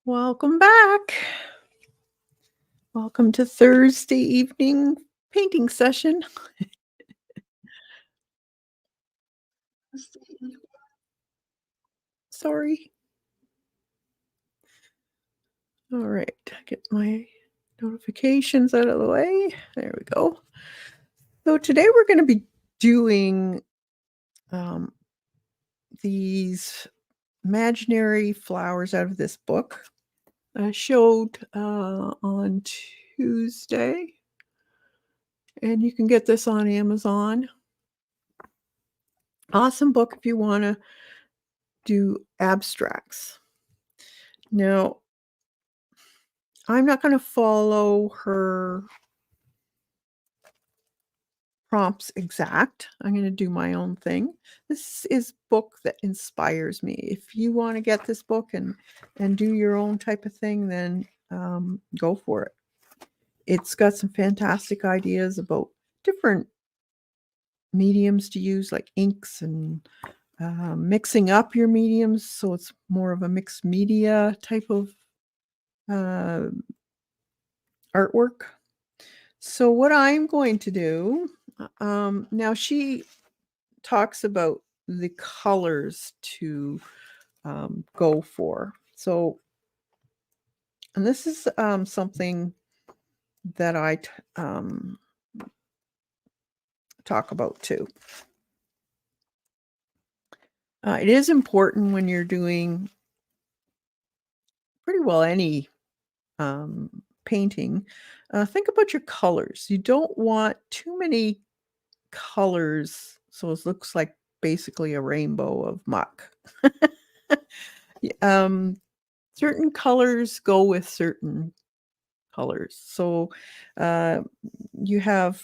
Welcome back. Welcome to Thursday evening painting session. Sorry. All right, get my notifications out of the way. There we go. So today we're going to be doing um, these imaginary flowers out of this book. I showed on Tuesday, and you can get this on Amazon. Awesome book if you want to do abstracts. Now, I'm not gonna follow her prompts exact. I'm gonna do my own thing. This is book that inspires me. If you wanna get this book and do your own type of thing, then, go for it. It's got some fantastic ideas about different mediums to use, like inks and, mixing up your mediums, so it's more of a mixed media type of, uh, artwork. So what I'm going to do, now she talks about the colors to go for. So, and this is something that I talk about too. It is important when you're doing pretty well any painting. Think about your colors. You don't want too many colors, so it looks like basically a rainbow of muck. Y Certain colors go with certain colors. So, uh, you have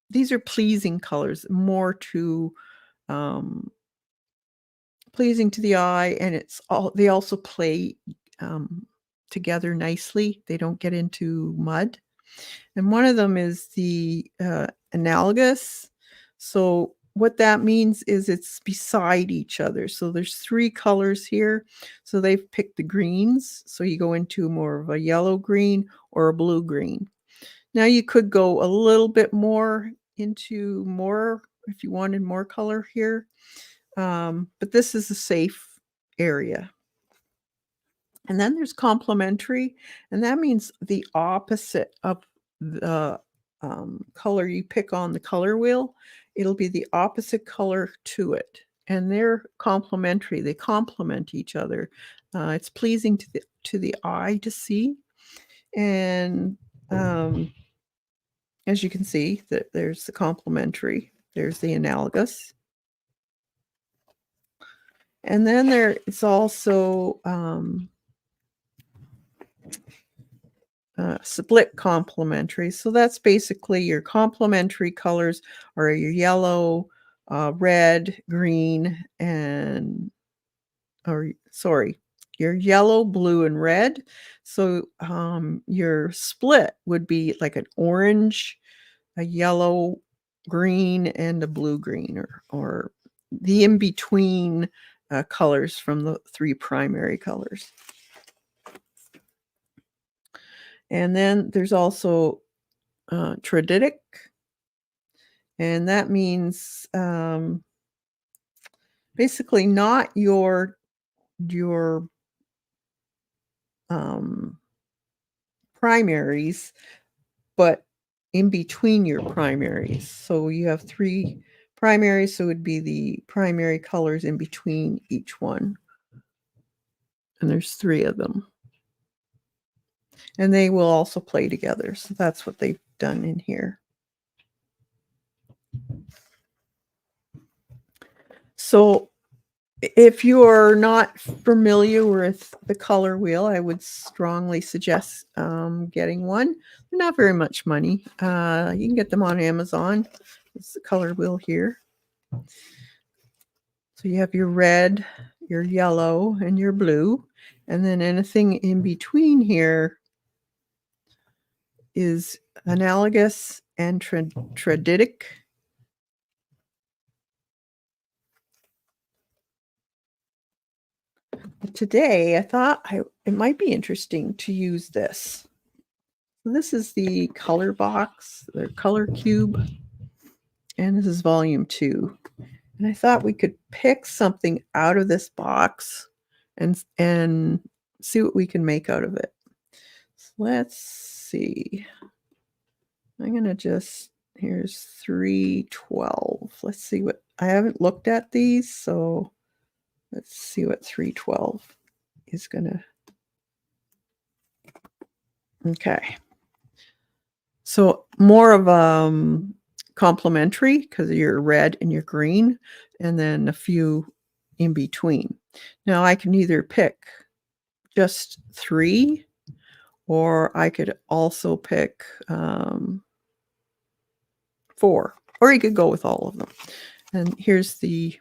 these are pleasing colors, more to, um, pleasing to the eye, and they also play, um, together nicely. They don't get into mud. And one of them is the, analogous. So what that means is it's beside each other. So there's 3 colors here. So they've picked the greens. So you go into more of a yellow green or a blue green. Now you could go a little bit more into more if you wanted more color here. But this is a safe area. And then there's complementary, and that means the opposite of the, color you pick on the color wheel. It'll be the opposite color to it, and they're complementary. They complement each other. It's pleasing to the eye to see, and, as you can see, that there's the complementary, there's the analogous, and then there is also, split complementary. So that's basically your complementary colors are your yellow, red, green, and or sorry, your yellow, blue, and red. So your split would be like an orange, a yellow, green, and a blue green, or the in between colors from the 3 primary colors. And then there's also traditic, and that means basically not your um, primaries, but in between your primaries. So you have 3 primaries, so it would be the primary colors in between each one, and there's 3 of them, and they will also play together. So that's what they've done in here. So if you're not familiar with the color wheel, I would strongly suggest getting one. They're not very much money. You can get them on Amazon. It's the color wheel here. So you have your red, your yellow, and your blue. And then anything in between here is analogous and traditic. But today I thought it might be interesting to use this. So this is the color box, the color cube, and this is volume 2. And I thought we could pick something out of this box and see what we can make out of it. So let's see. I'm going to just here's 312. Let's see what I haven't looked at these, so let's see what 312 is going to. Okay. So more of complementary because you're red and you're green, and then a few in between. Now I can either pick just 3, or I could also pick 4, or you could go with all of them. And here's the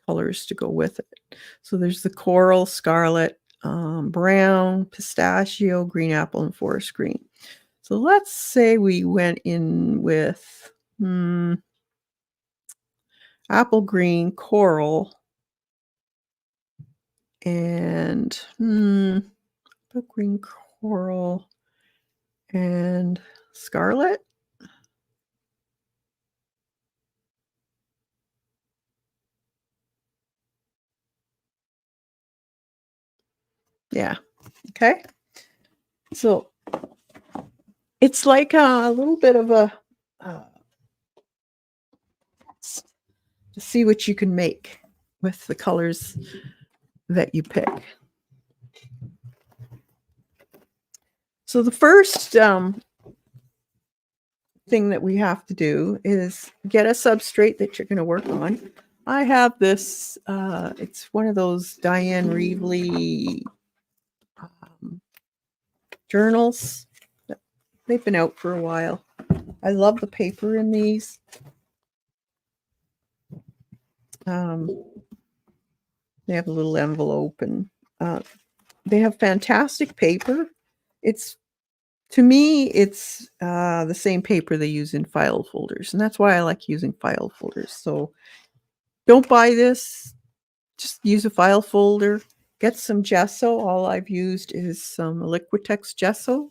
colors to go with it. So there's the coral, scarlet, brown, pistachio, green apple, and forest green. So let's say we went in with apple green, coral, and apple green, coral, and scarlet. Yeah. Okay. So it's like a little bit of a to see what you can make with the colors that you pick. So the first thing that we have to do is get a substrate that you're going to work on. I have this, it's one of those Diane Reevely journals. They've been out for a while. I love the paper in these. They have a little envelope, and they have fantastic paper. To me, it's the same paper they use in file folders, and that's why I like using file folders. So don't buy this. Just use a file folder. Get some gesso. All I've used is some Liquitex gesso.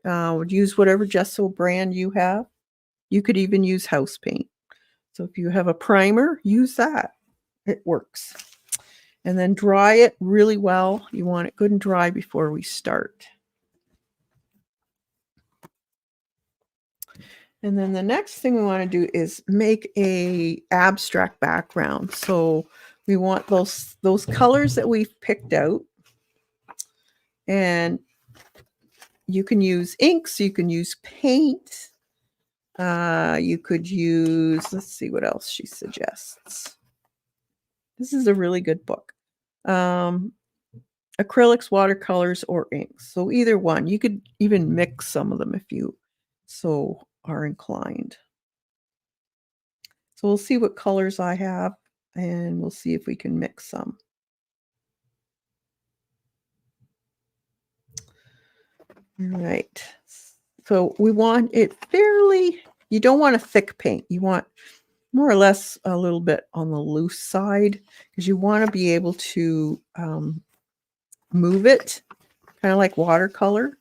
Would use whatever gesso brand you have. You could even use house paint. So if you have a primer, use that. It works. And then dry it really well. You want it good and dry before we start. And then the next thing we want to do is make a abstract background. So we want those colors that we've picked out. And you can use inks, you can use paint. You could use, let's see what else she suggests. This is a really good book. Acrylics, watercolors, or inks. So either one. You could even mix some of them if you so are inclined. So we'll see what colors I have, and we'll see if we can mix some. All right. So we want it fairly, you don't want a thick paint. You want more or less a little bit on the loose side, because you want to be able to move it, kind of like watercolor.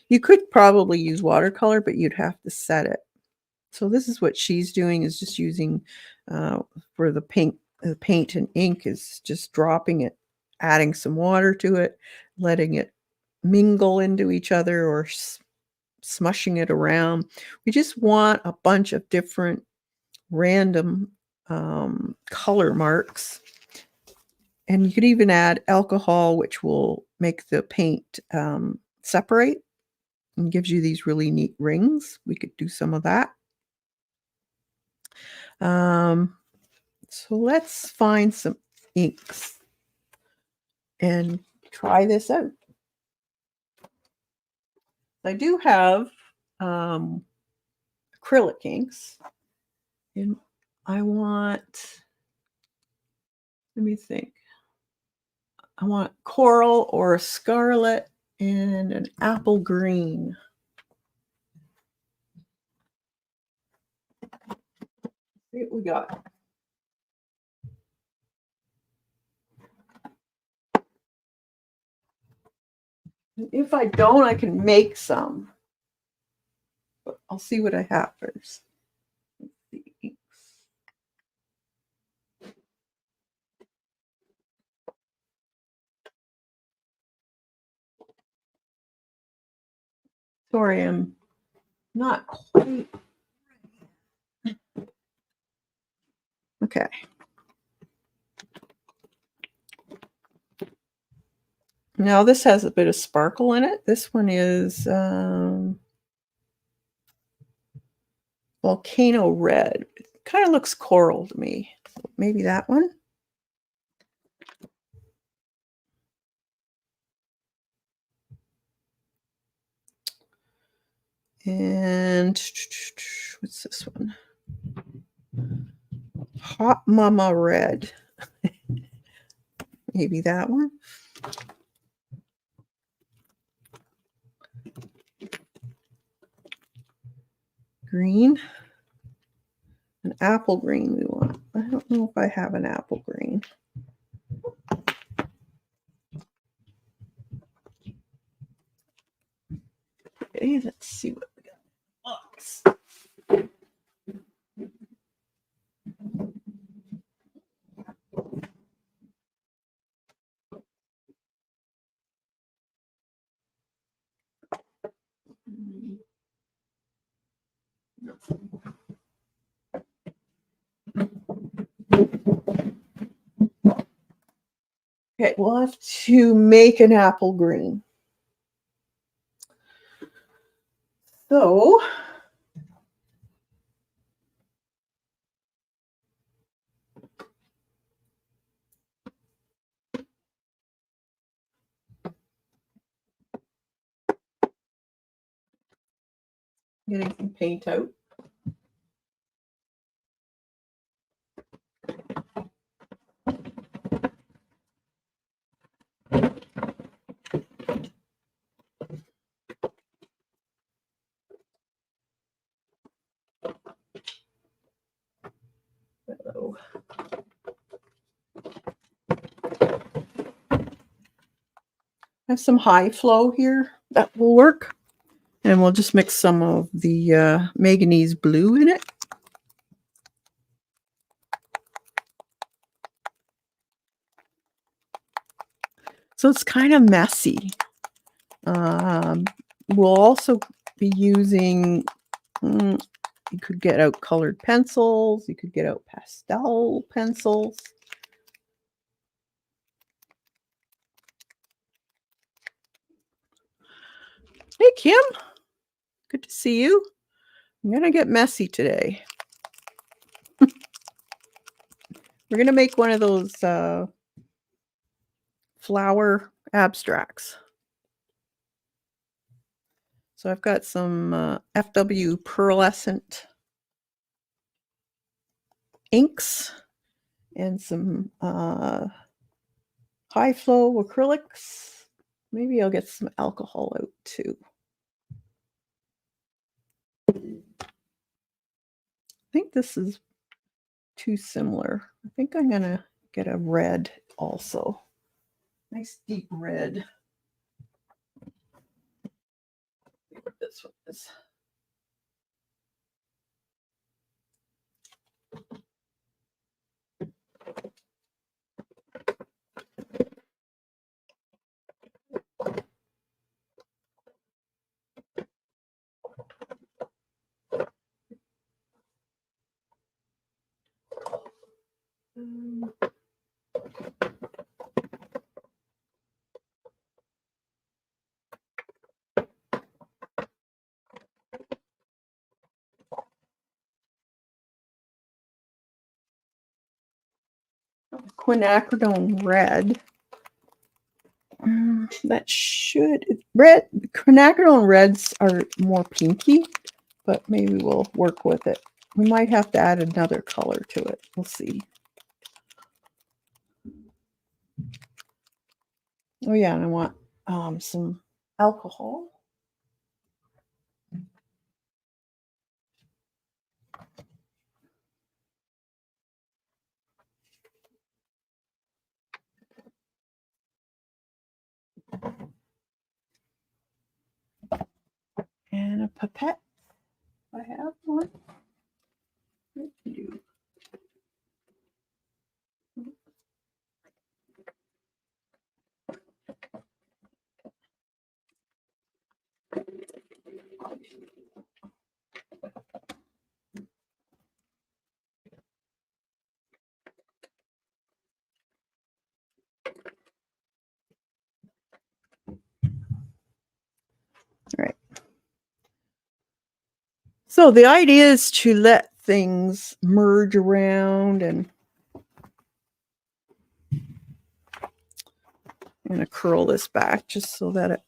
You could probably use watercolor, but you'd have to set it. So this is what she's doing, is just using for the paint and ink is just dropping it, adding some water to it, letting it mingle into each other, or smushing it around. We just want a bunch of different random color marks. And you could even add alcohol, which will make the paint separate and gives you these really neat rings. We could do some of that. So let's find some inks and try this out. I do have acrylic inks, and I want, let me think. I want coral or a scarlet and an apple green. See what we got. If I don't, I can make some. But I'll see what I have first. Let's see. Sorry, I'm not quite. Okay. Now this has a bit of sparkle in it. This one is Volcano Red. It kind of looks coral to me. So maybe that one. And what's this one? Hot Mama Red. Maybe that one. Green. An apple green we want. I don't know if I have an apple green. Okay, let's see what we got in the box. Okay, we'll have to make an apple green. So getting some paint out. Hello. I have some high flow here that will work. And we'll just mix some of the manganese blue in it. So it's kind of messy. We'll also be using, you could get out colored pencils. You could get out pastel pencils. Hey, Kim. Good to see you. I'm going to get messy today. We're going to make one of those flower abstracts. So I've got some FW pearlescent inks and some high flow acrylics. Maybe I'll get some alcohol out too. I think this is too similar. I think I'm gonna get a red also. Nice deep red. See what this one is. Quinacridone red. That should red. Quinacridone reds are more pinky, but maybe we'll work with it. We might have to add another color to it. We'll see. Oh yeah, and I want some alcohol. pipette. I have one. What do you do? Right. So the idea is to let things merge around, and I'm going to curl this back just so that it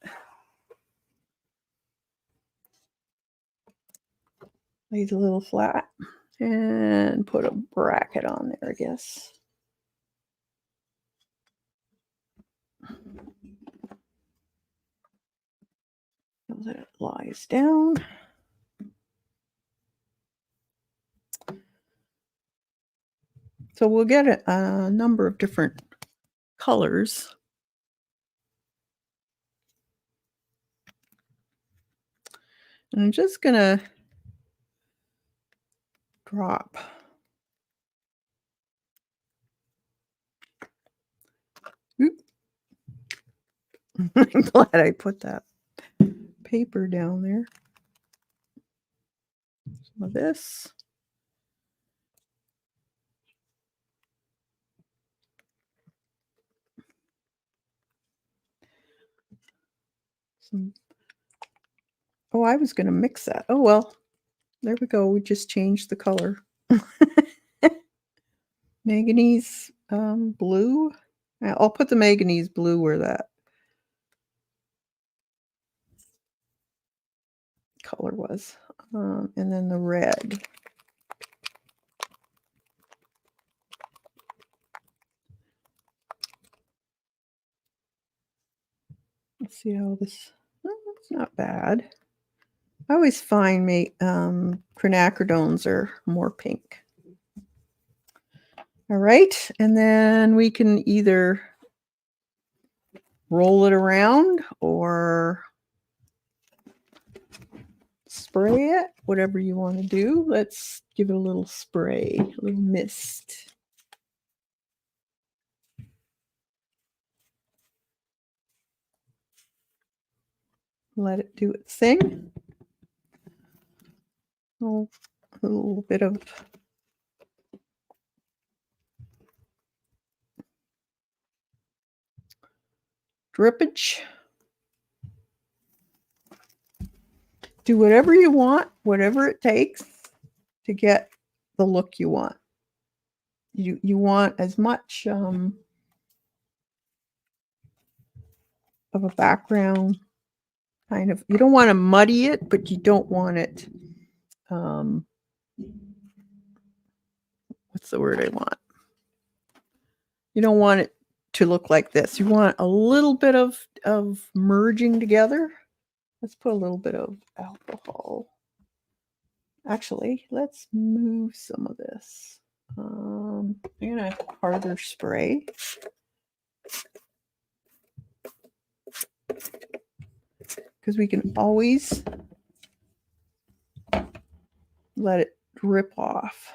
lays a little flat, and put a bracket on there, I guess. So that it lies down. So we'll get a number of different colors. And I'm just going to drop I'm glad I put that paper down there. Some of this. Oh, I was going to mix that. Oh, well, there we go. We just changed the color. Manganese blue. I'll put the manganese blue where that color was. And then the red. Let's see how this, it's not bad. I always find quinacridones are more pink. All right, and then we can either roll it around or spray it, whatever you want to do. Let's give it a little spray, a little mist. Let it do its thing. Oh, a little bit of drippage. Do whatever you want, whatever it takes to get the look you want. You want as much of a background, kind of. You don't want to muddy it, but you don't want it. What's the word I want? You don't want it to look like this. You want a little bit of merging together. Let's put a little bit of alcohol. Actually, let's move some of this. I'm going to harder spray. Because we can always let it drip off.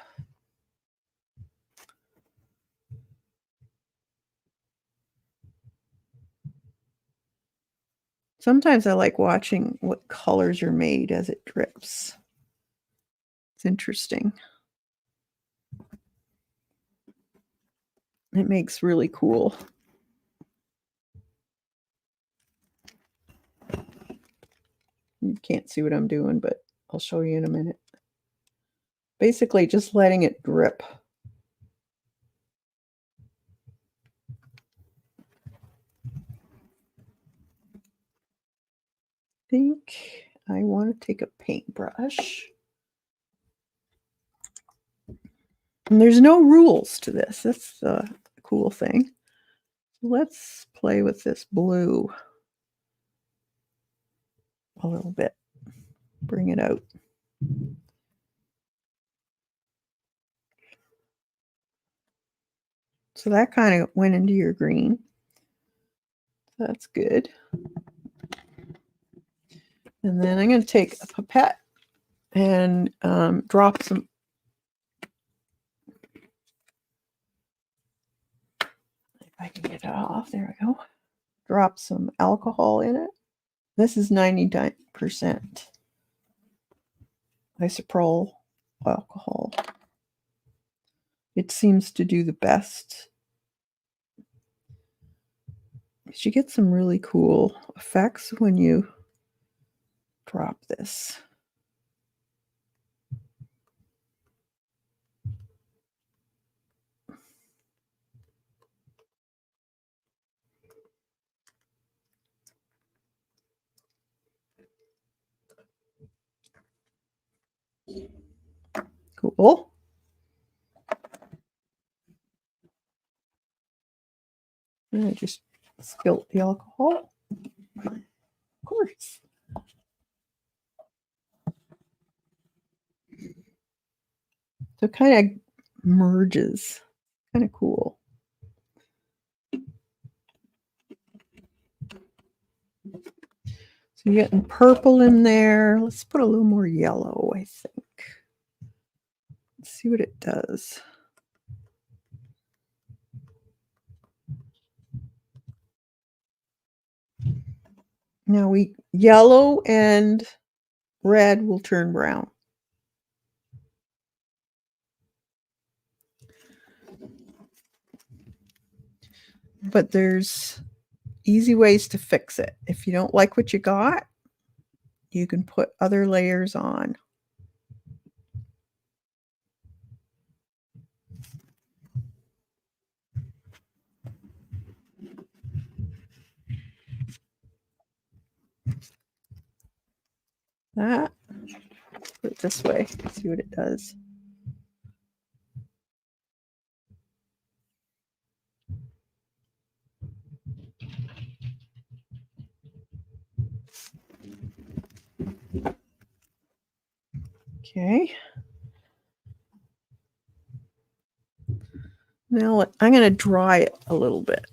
Sometimes I like watching what colors are made as it drips. It's interesting. It makes really cool. You can't see what I'm doing, but I'll show you in a minute. Basically, just letting it drip. I think I want to take a paintbrush. And there's no rules to this. That's the cool thing. Let's play with this blue a little bit. Bring it out. So that kind of went into your green. That's good. And then I'm going to take a pipette and drop some. If I can get it off, there we go. Drop some alcohol in it. This is 99% isopropyl alcohol. It seems to do the best. You get some really cool effects when you drop this. Cool. And I just spilt the alcohol. Of course. So it kind of merges. Kind of cool. So you're getting purple in there. Let's put a little more yellow, I think. Let's see what it does. Now yellow and red will turn brown. But there's easy ways to fix it. If you don't like what you got, you can put other layers on. That, put it this way, see what it does. Okay. Now I'm going to dry it a little bit.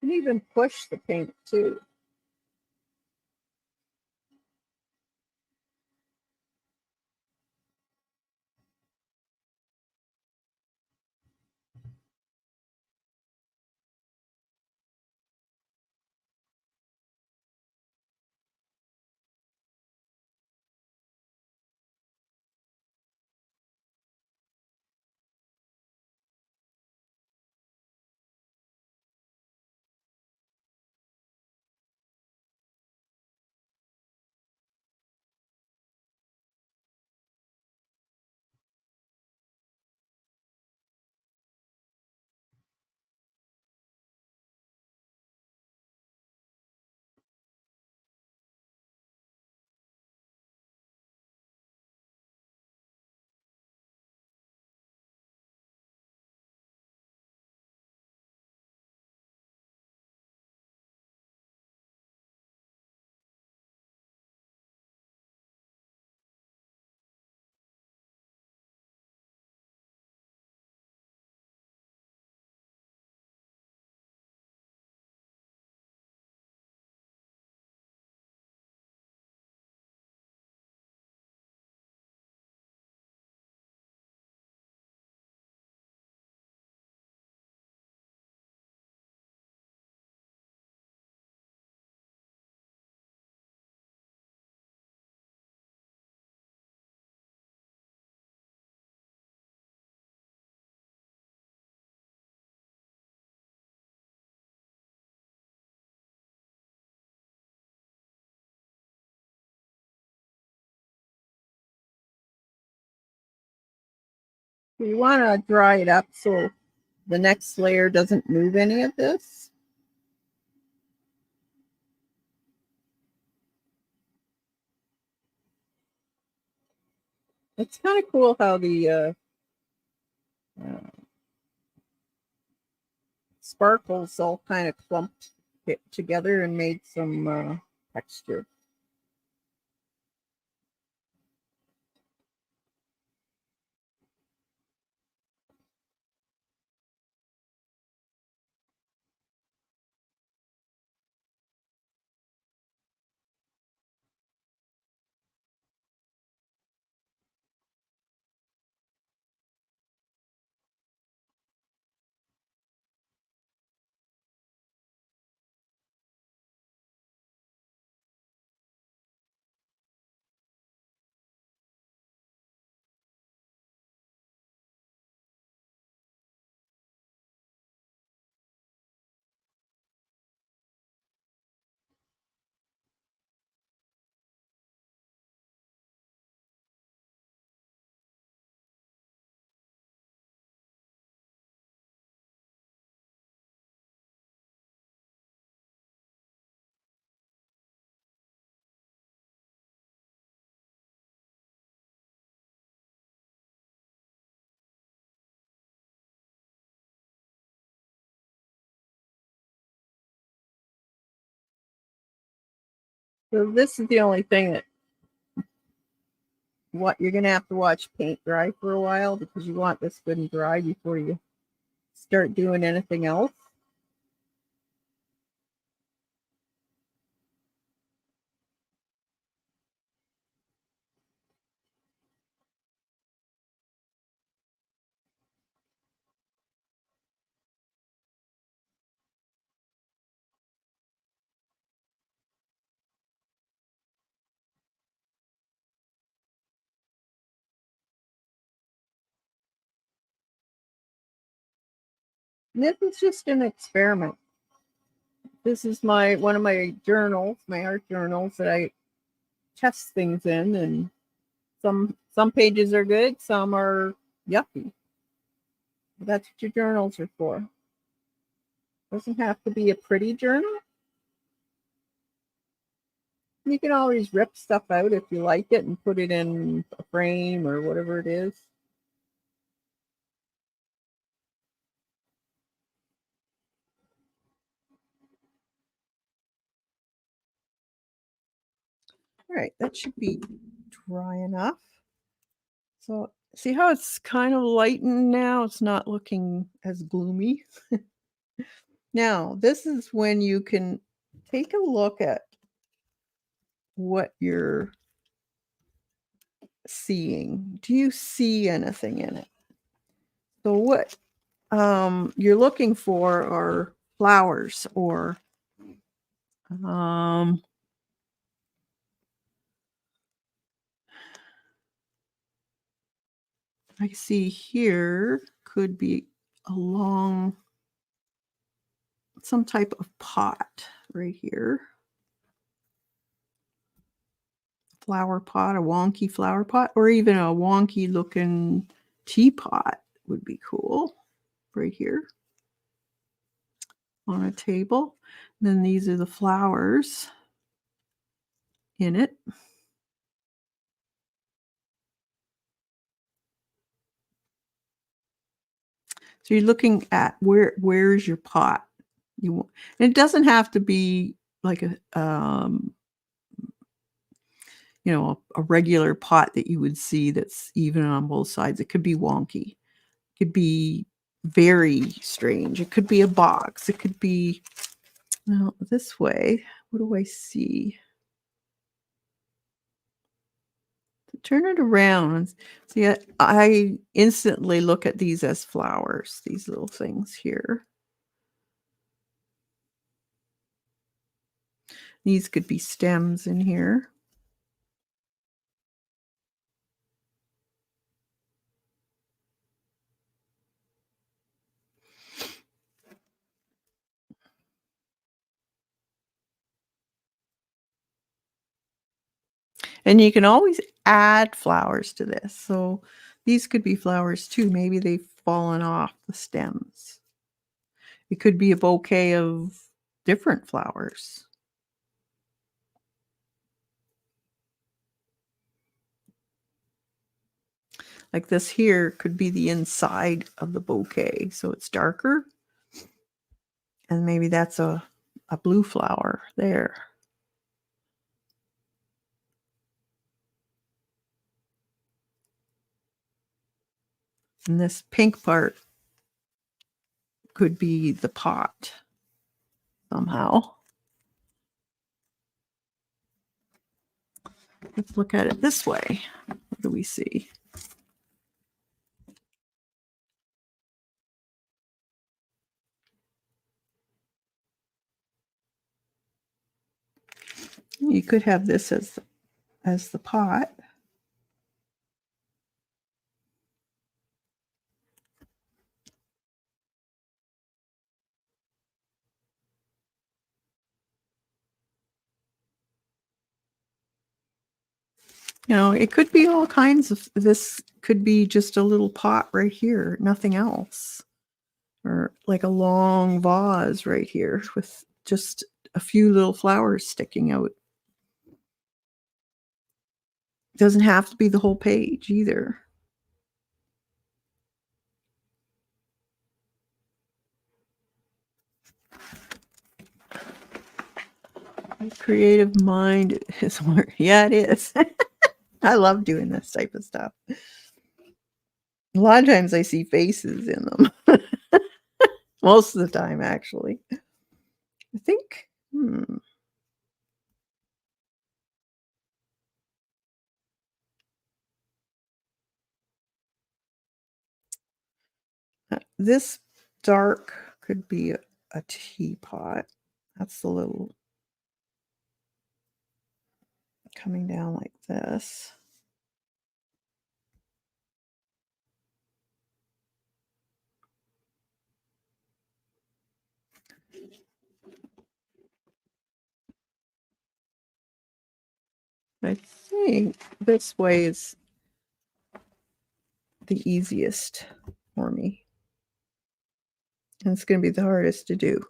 You can even push the paint too. You want to dry it up so the next layer doesn't move any of this. It's kind of cool how the sparkles all kind of clumped it together and made some texture. So this is the only thing that you're going to have to watch paint dry for a while, because you want this good and dry before you start doing anything else. And this is just an experiment. This is one of my journals, my art journals that I test things in, and some pages are good, some are yucky. That's what your journals are for. Doesn't have to be a pretty journal. You can always rip stuff out if you like it and put it in a frame or whatever it is. All right, that should be dry enough. So see how it's kind of lightened now? It's not looking as gloomy. Now, this is when you can take a look at what you're seeing. Do you see anything in it? So what you're looking for are flowers, or I see here could be along some type of pot right here. Flower pot, a wonky flower pot, or even a wonky looking teapot would be cool right here on a table. And then these are the flowers in it. So you're looking at where's your pot. And it doesn't have to be like a a regular pot that you would see that's even on both sides. It could be wonky. It could be very strange. It could be a box. It could be, well, this way. What do I see? To turn it around. See, I instantly look at these as flowers, these little things here. These could be stems in here. And you can always add flowers to this. So these could be flowers too. Maybe they've fallen off the stems. It could be a bouquet of different flowers. Like this here could be the inside of the bouquet. So it's darker. And maybe that's a a blue flower there. And this pink part could be the pot somehow. Let's look at it this way. What do we see? You could have this as the pot. You know, it could be all kinds of, this could be just a little pot right here, nothing else. Or like a long vase right here with just a few little flowers sticking out. Doesn't have to be the whole page either. My creative mind is where, yeah, it is. I love doing this type of stuff. A lot of times I see faces in them. Most of the time, actually. I think, this dark could be a teapot. That's the little coming down like this. I think this way is the easiest for me. And it's going to be the hardest to do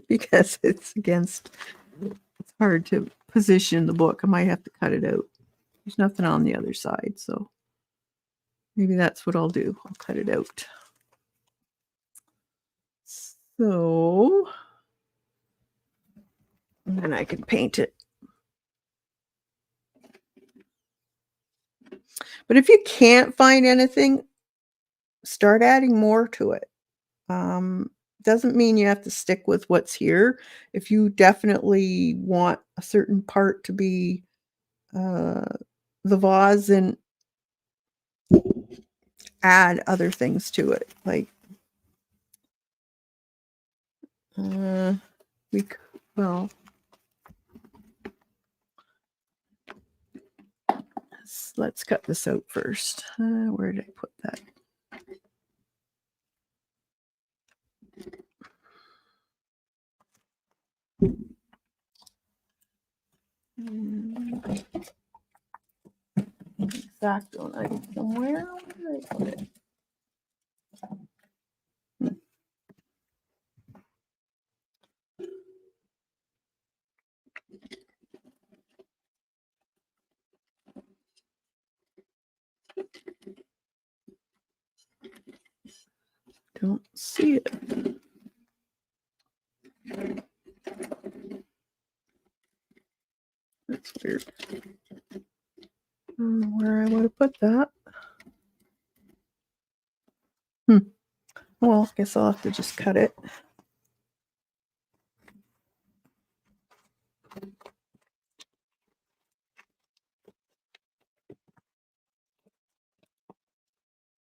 because it's hard to position the book. I might have to cut it out. There's nothing on the other side, so maybe that's what I'll do. I'll cut it out. So, and then I can paint it. But if you can't find anything, start adding more to it. Doesn't mean you have to stick with what's here. If you definitely want a certain part to be the vase, then add other things to it. Like well, let's cut this out first. Where did I put that? Exacto knife somewhere. Where did I put it? Don't see it. That's weird. I don't know where I would have put that. Well, I guess I'll have to just cut it.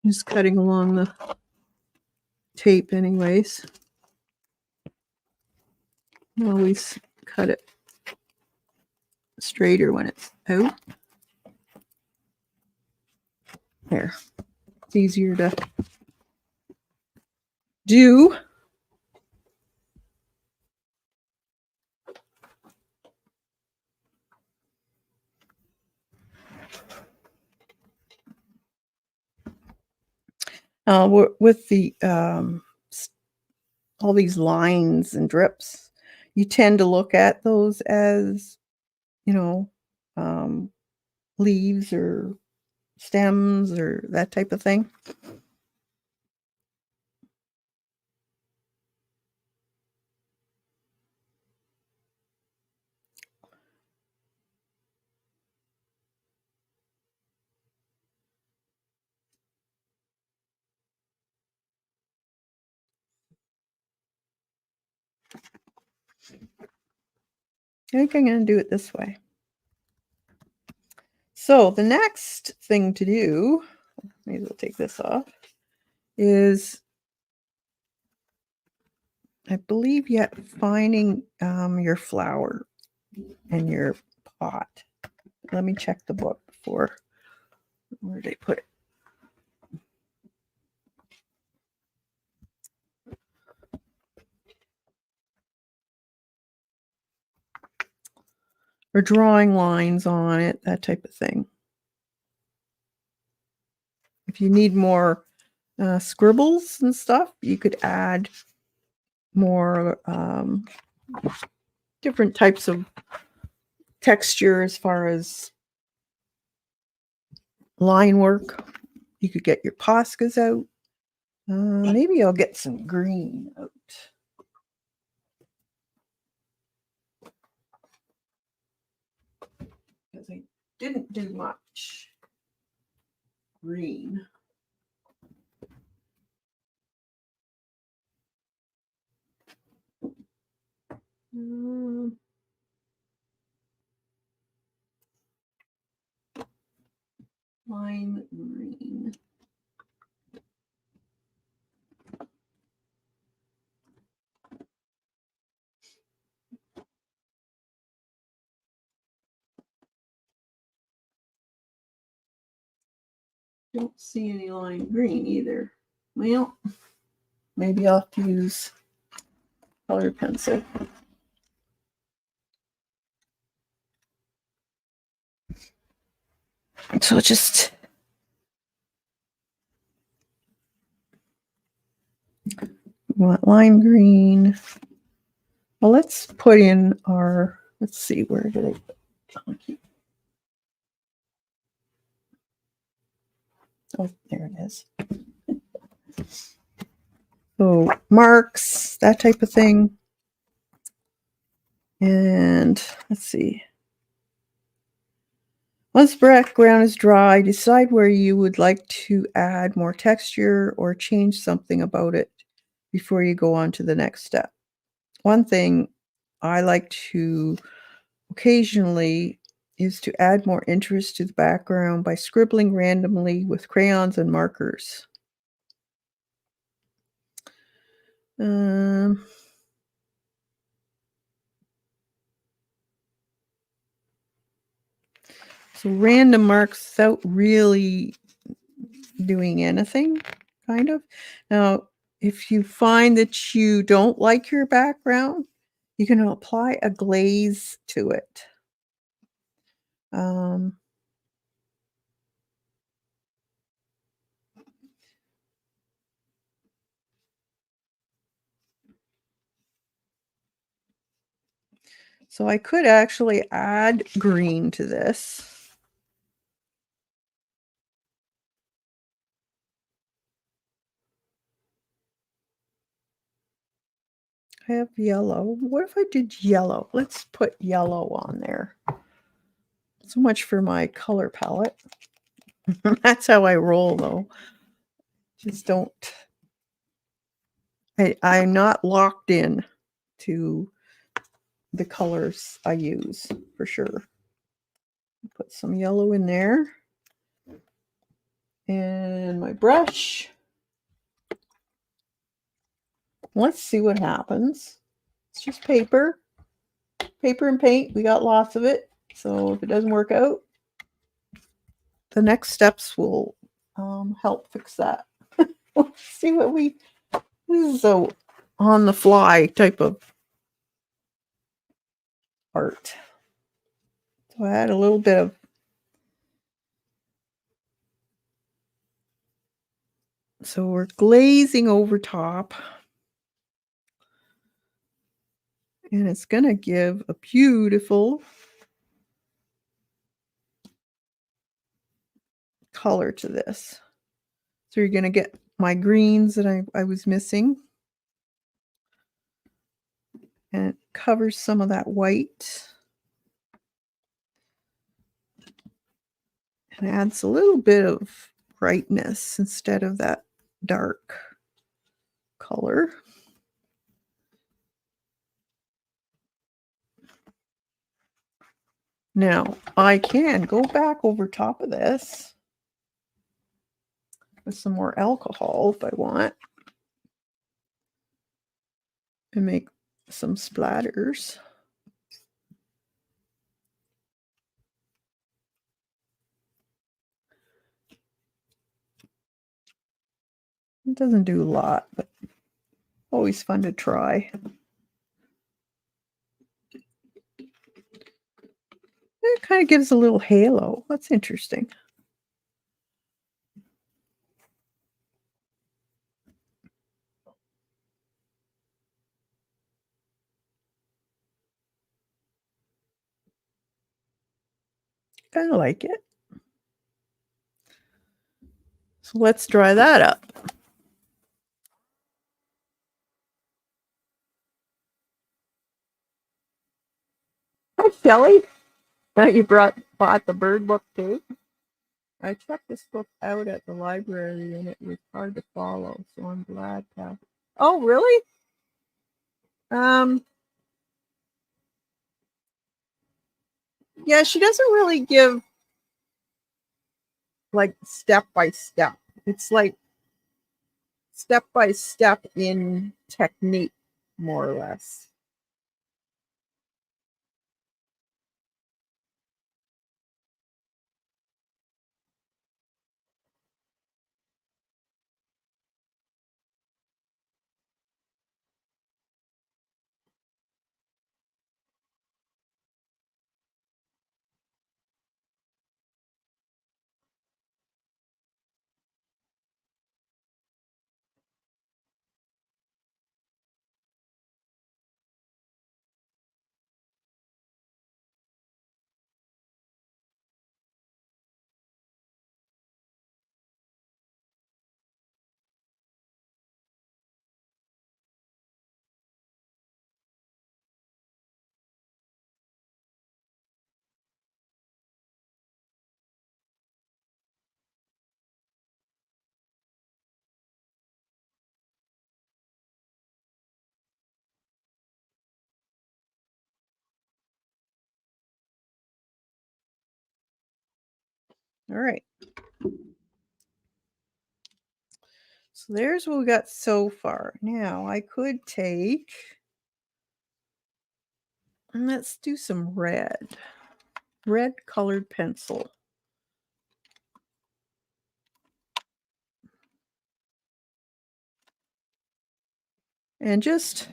Just cutting along the tape anyways. I always cut it straighter when it's out. There. It's easier to do. With the all these lines and drips, you tend to look at those as, leaves or stems or that type of thing. I think I'm going to do it this way. So the next thing to do, maybe we'll take this off, is I believe yet finding your flower and your pot. Let me check the book before. Where did I put it? Or drawing lines on it, that type of thing. If you need more scribbles and stuff, you could add more different types of texture as far as line work. You could get your Poscas out. Maybe I'll get some green out. Because I didn't do much green. Lime green. Don't see any lime green either. Well, maybe I'll have to use colored pencil. So just want lime green. Well, let's put in our, let's see, where did I put donkey? Oh, there it is. So marks, that type of thing. And let's see. Once the background is dry, decide where you would like to add more texture or change something about it before you go on to the next step. One thing I like to occasionally is to add more interest to the background by scribbling randomly with crayons and markers. So random marks without really doing anything, kind of. Now, if you find that you don't like your background, you can apply a glaze to it. So I could actually add green to this. I have yellow. What if I did yellow? Let's put yellow on there. So much for my color palette. That's how I roll, though. Just don't. I'm not locked in to the colors I use, for sure. Put some yellow in there. And my brush. Let's see what happens. It's just paper. Paper and paint. We got lots of it. So if it doesn't work out, the next steps will help fix that. We'll see what we... This is a on the fly type of art. So I add a little bit of... So we're glazing over top. And it's going to give a beautiful color to this. So you're going to get my greens that I was missing. And it covers some of that white. And adds a little bit of brightness instead of that dark color. Now, I can go back over top of this with some more alcohol if I want and make some splatters. It doesn't do a lot, but always fun to try. It kind of gives a little halo. That's interesting. Kind of like it. So let's dry that up. Hi, Shelley. You bought the bird book too? I checked this book out at the library and it was hard to follow, so I'm glad to. Oh, really? Yeah, she doesn't really give like step by step. It's like step by step in technique, more or less. All right. So there's what we got so far. Now I could take, and let's do some red colored pencil. And just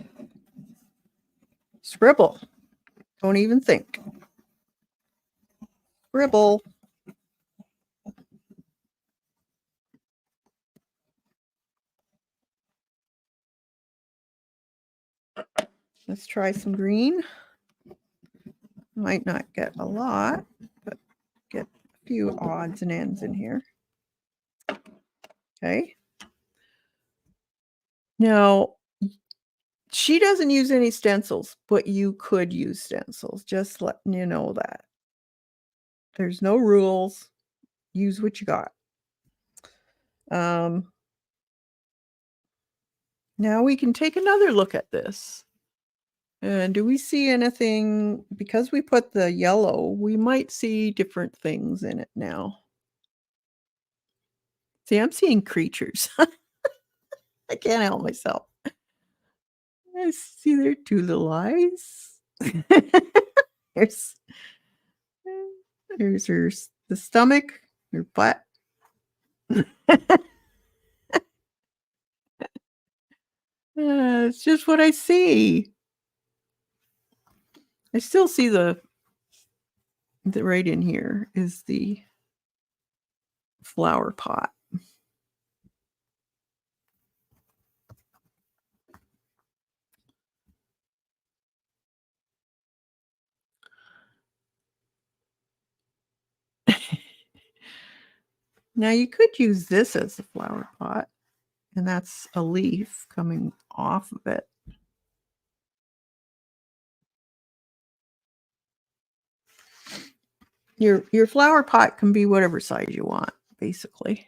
scribble. Don't even think. Scribble. Let's try some green. Might not get a lot, but get a few odds and ends in here. Okay. Now, she doesn't use any stencils, but you could use stencils. Just letting you know that. There's no rules. Use what you got. Now we can take another look at this. And do we see anything? Because we put the yellow, we might see different things in it now. See, I'm seeing creatures. I can't help myself. I see there are two little eyes. there's her the stomach, her butt. It's just what I see. I still see the right in here is the flower pot. Now you could use this as a flower pot, and that's a leaf coming off of it. Your flower pot can be whatever size you want, basically.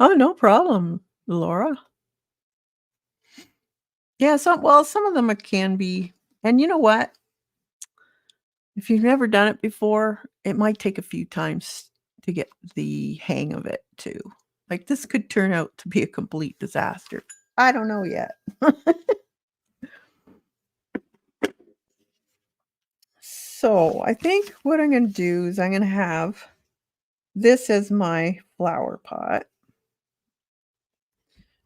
Oh, no problem, Laura. Yeah, some of them it can be, and you know what? If you've never done it before, it might take a few times to get the hang of it too. Like, this could turn out to be a complete disaster. I don't know yet. So, I think what I'm gonna do is I'm gonna have this as my flower pot.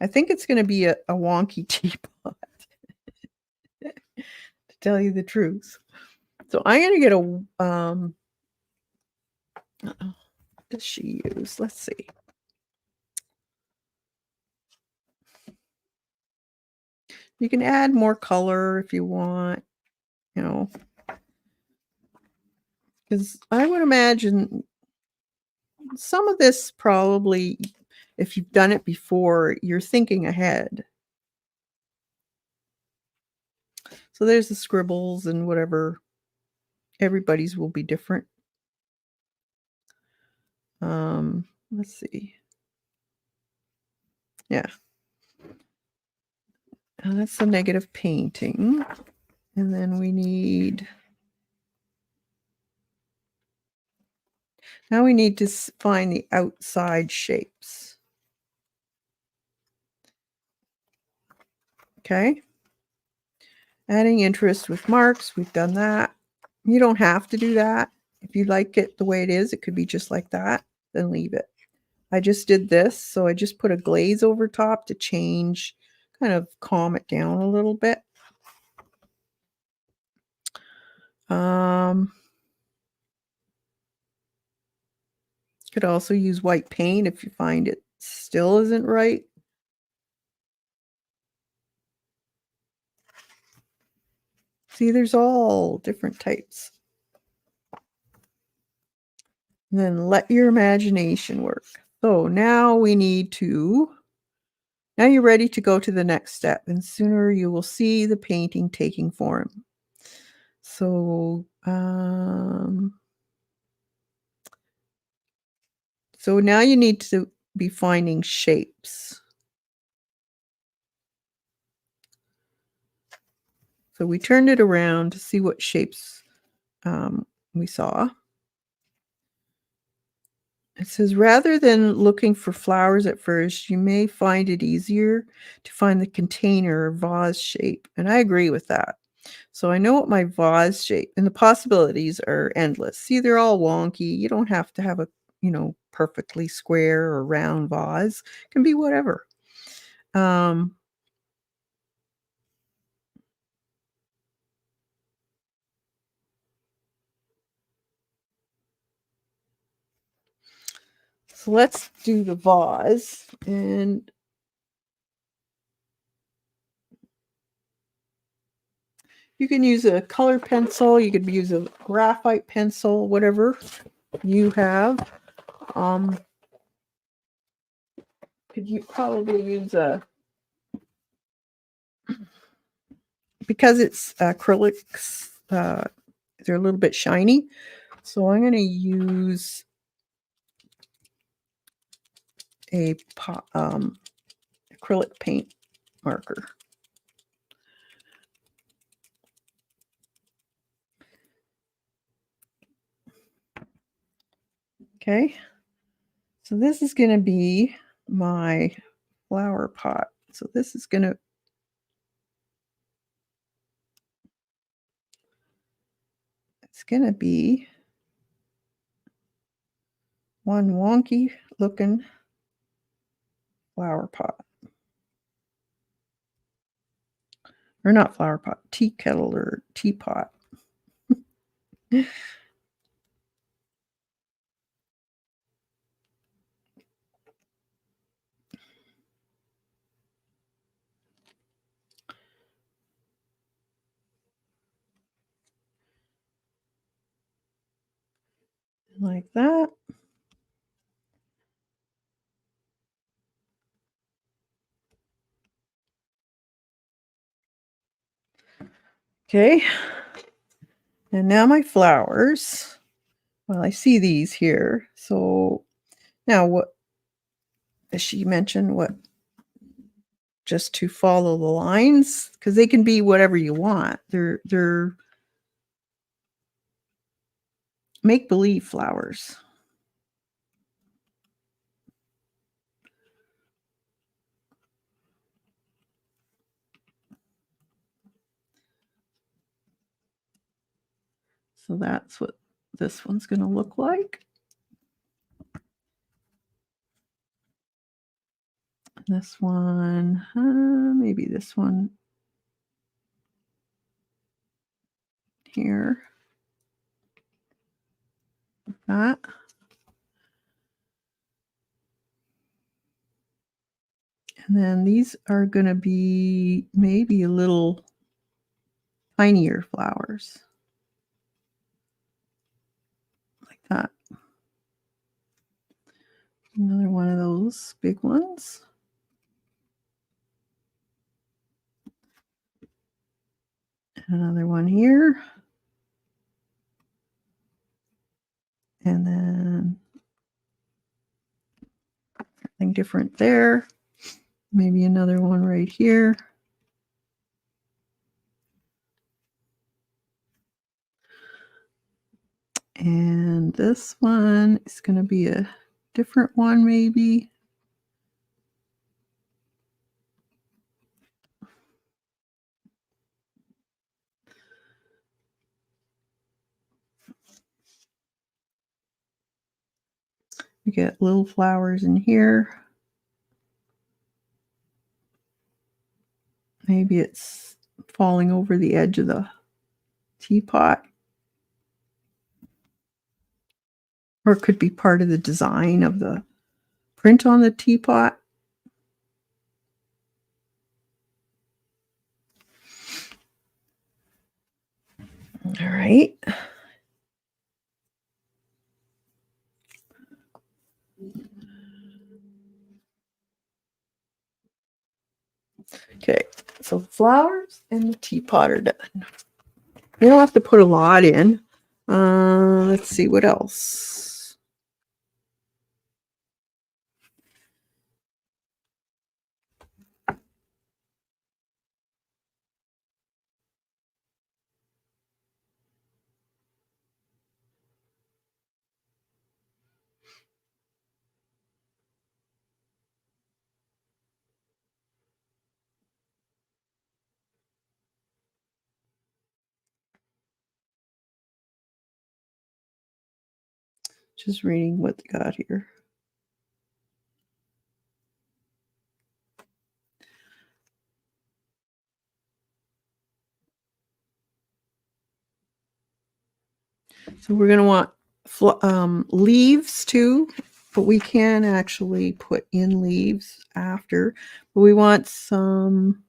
I think it's gonna be a wonky teapot, to tell you the truth. So, I'm gonna get a, what does she use? Let's see. You can add more color if you want, you know, because I would imagine some of this probably, if you've done it before, you're thinking ahead. So there's the scribbles and whatever. Everybody's will be different. Let's see. Yeah. And that's the negative painting. And then we need, now we need to find the outside shapes. Okay. Adding interest with marks. We've done that. You don't have to do that. If you like it the way it is, it could be just like that, then leave it. I just did this, so I just put a glaze over top to change, kind of calm it down a little bit. Could also use white paint if you find it still isn't right. See, there's all different types. And then let your imagination work. So now we need to, now you're ready to go to the next step, and sooner you will see the painting taking form. So, so now you need to be finding shapes. So we turned it around to see what shapes we saw. It says, rather than looking for flowers at first, you may find it easier to find the container or vase shape. And I agree with that. So I know what my vase shape, and the possibilities are endless. See, they're all wonky. You don't have to have a, perfectly square or round vase. It can be whatever. Um, so let's do the vase, and you can use a color pencil, you could use a graphite pencil, whatever you have. Could you probably use a, because it's acrylics, they're a little bit shiny. So I'm going to use a acrylic paint marker. Okay. So this is going to be my flower pot. So this is going to, it's going to be one wonky looking flower pot. Or not flower pot, tea kettle or teapot. Like that. Okay. And now my flowers. Well, I see these here. So now what as she mentioned, what just to follow the lines, because they can be whatever you want. They're make-believe flowers. So that's what this one's going to look like. This one, maybe this one here. That. And then these are going to be maybe a little tinier flowers. Like that. Another one of those big ones. Another one here. And then something different there. Maybe another one right here. And this one is going to be a different one, maybe. We get little flowers in here. Maybe it's falling over the edge of the teapot. Or it could be part of the design of the print on the teapot. All right. Okay, so flowers and the teapot are done. You don't have to put a lot in. Let's see what else. Just reading what they got here. So we're going to want leaves too, but we can actually put in leaves after. But we want some,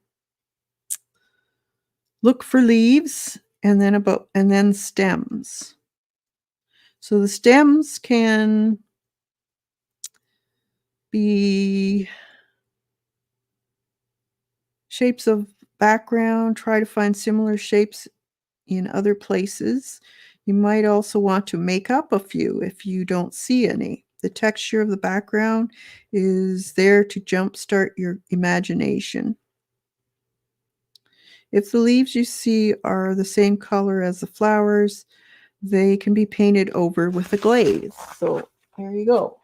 look for leaves and then stems. So the stems can be shapes of background. Try to find similar shapes in other places. You might also want to make up a few if you don't see any. The texture of the background is there to jumpstart your imagination. If the leaves you see are the same color as the flowers, they can be painted over with a glaze. So there you go.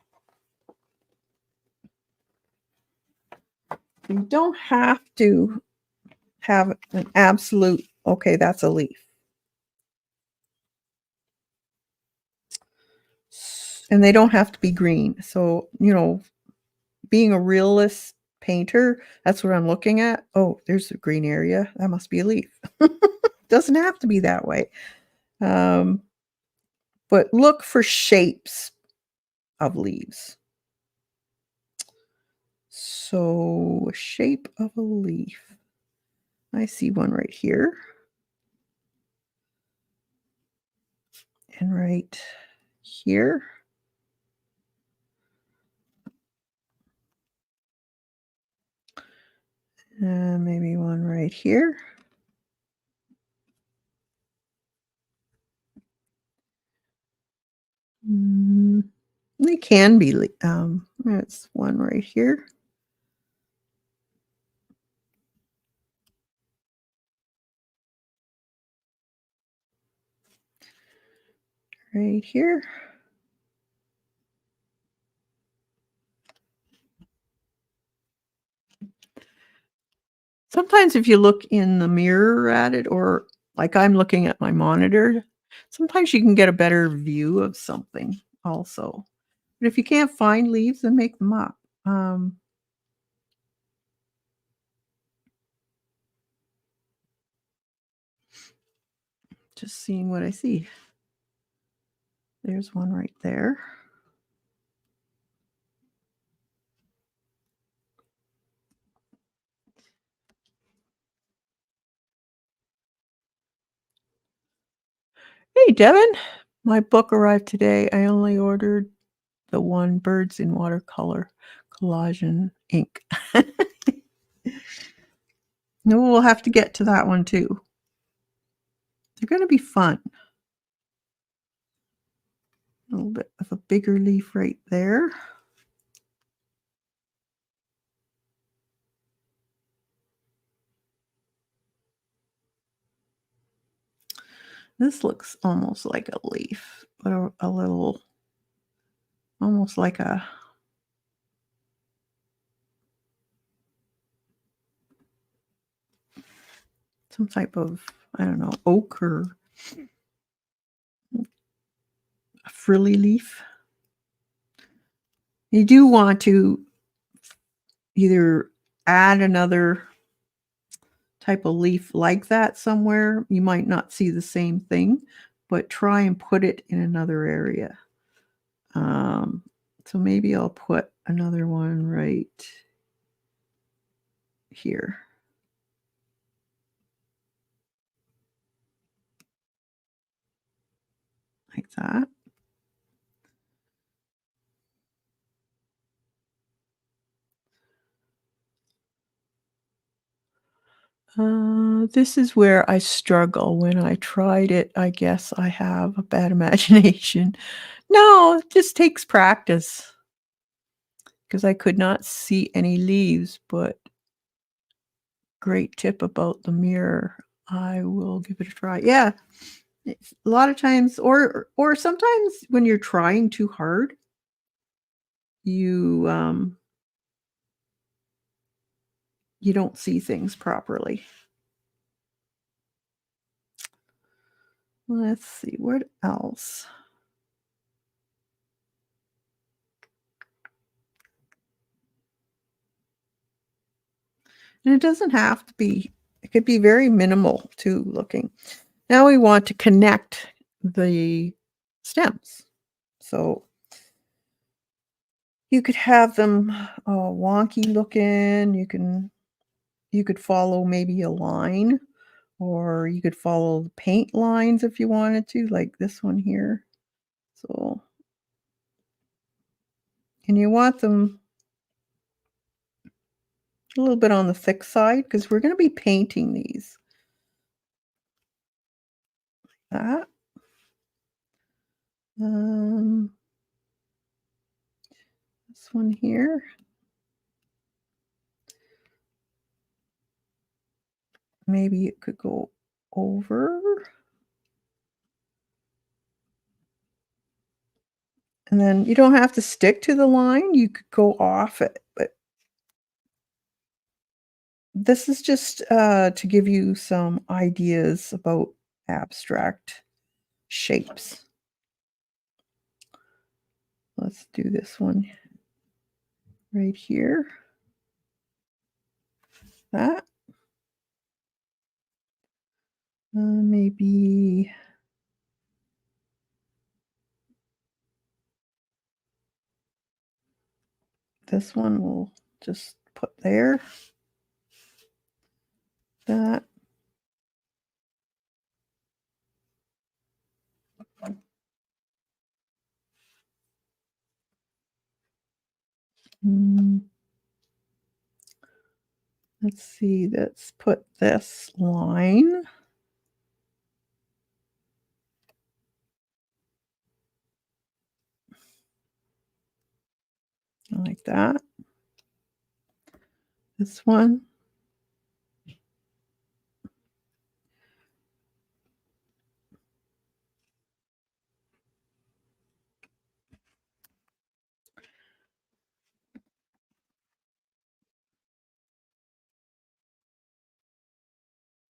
You don't have to have an absolute, okay, that's a leaf. And they don't have to be green. So, being a realist painter, that's what I'm looking at. Oh, there's a green area. That must be a leaf. Doesn't have to be that way. But look for shapes of leaves. So, a shape of a leaf. I see one right here. And right here. And maybe one right here. They can be there's one right here, right here. Sometimes if you look in the mirror at it or like I'm looking at my monitor, sometimes you can get a better view of something also. But if you can't find leaves, then make them up. Um, just seeing what I see. There's one right there. Hey, Devin. My book arrived today. I only ordered the one Birds in Watercolor collage ink. No, we'll have to get to that one too. They're going to be fun. A little bit of a bigger leaf right there. This looks almost like a leaf, but a little, almost like some type of, I don't know, oak or a frilly leaf. You do want to either add another type of leaf like that somewhere. You might not see the same thing, but try and put it in another area. Um, so maybe I'll put another one right here, like that. This is where I struggle when I tried it. I guess I have a bad imagination. No, it just takes practice because I could not see any leaves, but great tip about the mirror. I will give it a try. Yeah, it's a lot of times or sometimes when you're trying too hard, you, you don't see things properly. Let's see, what else? And it doesn't have to be it could be very minimal too looking. Now we want to connect the stems. So you could have them wonky looking. You could follow maybe a line, or you could follow the paint lines if you wanted to, like this one here. So, and you want them a little bit on the thick side because we're going to be painting these. That. Um, this one here. Maybe it could go over. And then you don't have to stick to the line, you could go off it, but this is just, to give you some ideas about abstract shapes. Let's do this one right here. That. Maybe this one we'll just put there. That. Mm, let's see, let's put this line. like that. This one.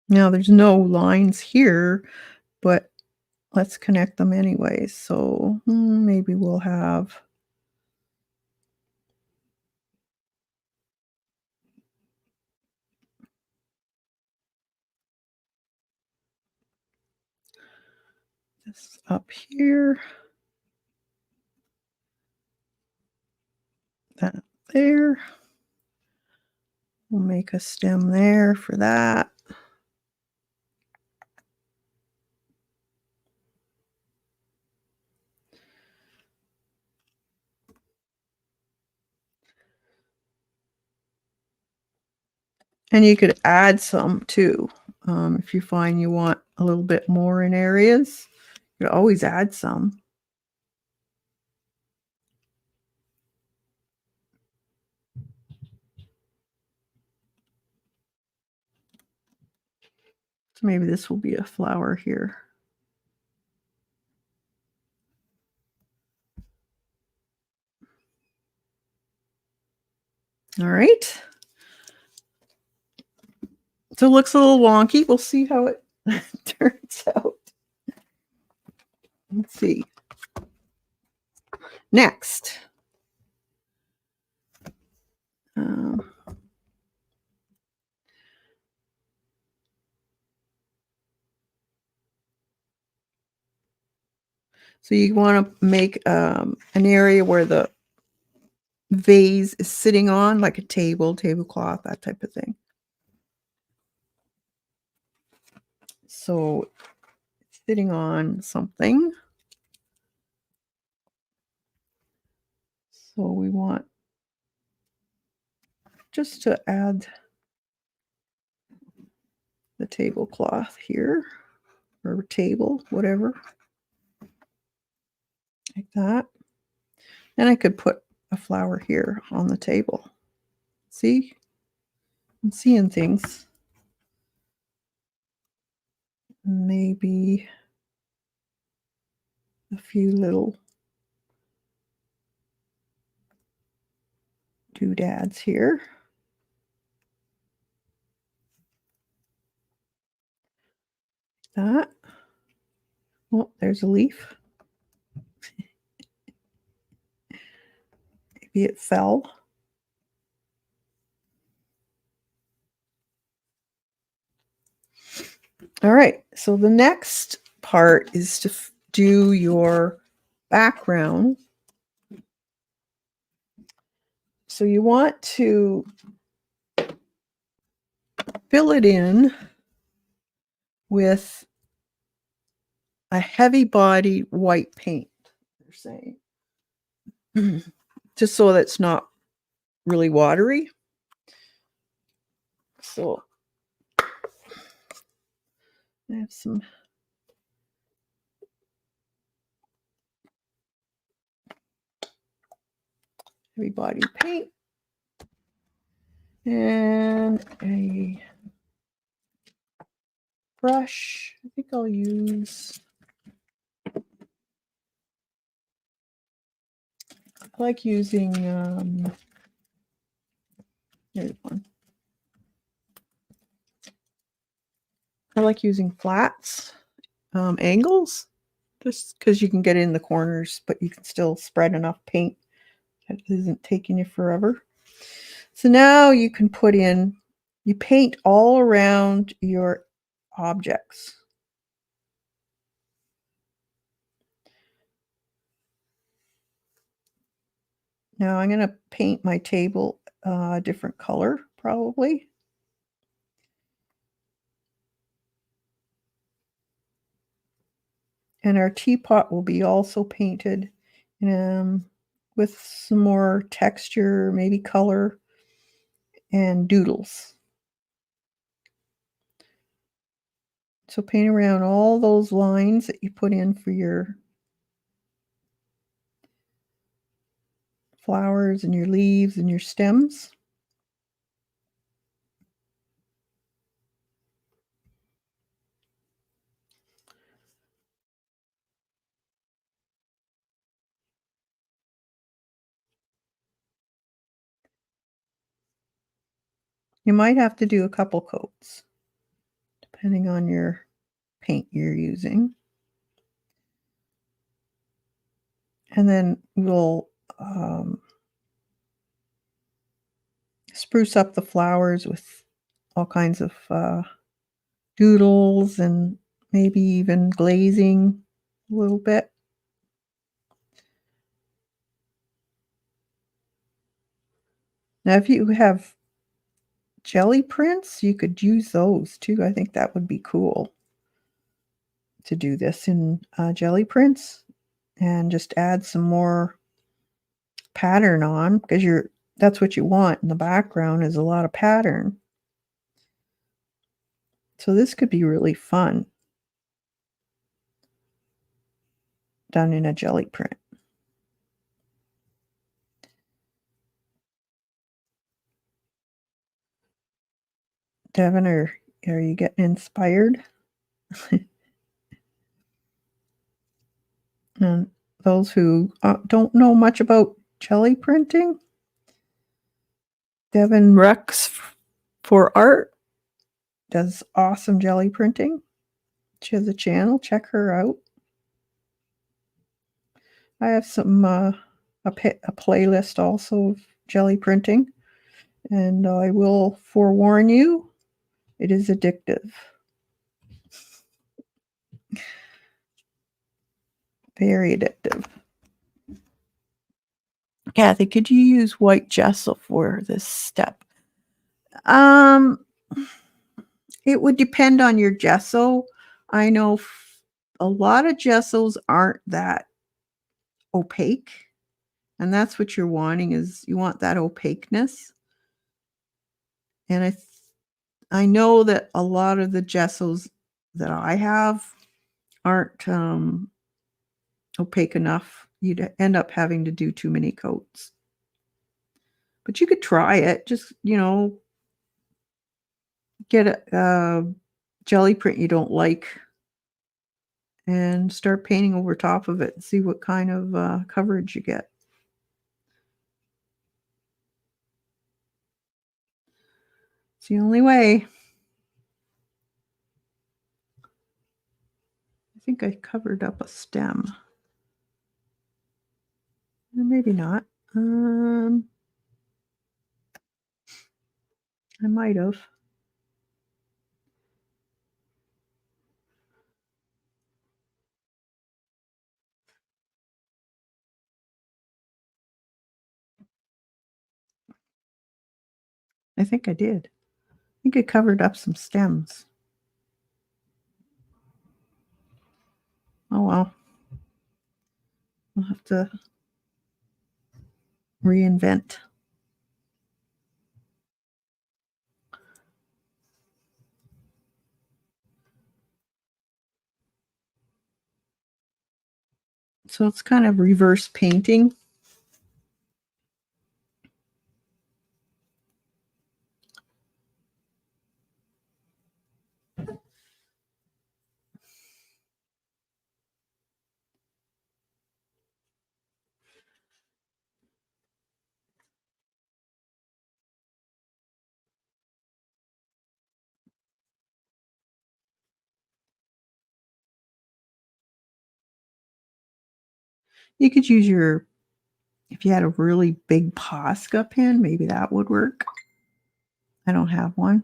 Now there's no lines here, but let's connect them anyway. So maybe we'll have this up here, that there. We'll make a stem there for that. And you could add some too. If you find you want a little bit more in areas, you could always add some. So maybe this will be a flower here. All right. So it looks a little wonky. We'll see how it turns out. Let's see. Next. So you want to make an area where the vase is sitting on, like a table, tablecloth, that type of thing. So it's sitting on something. So we want just to add the tablecloth here, or table, whatever, like that. And I could put a flower here on the table. See? I'm seeing things. Maybe a few little doodads here. That. Oh, there's a leaf. Maybe it fell. All right, so the next part is to do your background. So you want to fill it in with a heavy body white paint, they're saying. Just so that it's not really watery. So I have some heavy body paint and a brush. I think I'll use, I like using, here's one. I like using flats, angles, just because you can get in the corners, but you can still spread enough paint that isn't taking you forever. So now you can put in, you paint all around your objects. Now I'm going to paint my table a different color, probably. And our teapot will be also painted with some more texture, maybe color, and doodles. So paint around all those lines that you put in for your flowers and your leaves and your stems. You might have to do a couple coats, depending on your paint you're using. And then we'll spruce up the flowers with all kinds of doodles and maybe even glazing a little bit. Now, if you have jelly prints, you could use those too. I think that would be cool to do this in jelly prints and just add some more pattern on, because that's what you want in the background, is a lot of pattern. So this could be really fun done in a jelly print. Devin, are you getting inspired? And those who don't know much about jelly printing, Devin Rex for Art does awesome jelly printing. She has a channel. Check her out. I have some a playlist also of jelly printing, and I will forewarn you, it is addictive. Very addictive. Kathy, could you use white gesso for this step? It would depend on your gesso. I know a lot of gessos aren't that opaque, and that's what you're wanting, is you want that opaqueness. And I know that a lot of the gessos that I have aren't opaque enough. You'd end up having to do too many coats. But you could try it. Just, get a jelly print you don't like and start painting over top of it and see what kind of coverage you get. It's the only way. I think I covered up a stem. Maybe not. I might have. I think I did. I think I covered up some stems. Oh well. I'll have to reinvent. So it's kind of reverse painting. You could use if you had a really big Posca pen, maybe that would work. I don't have one.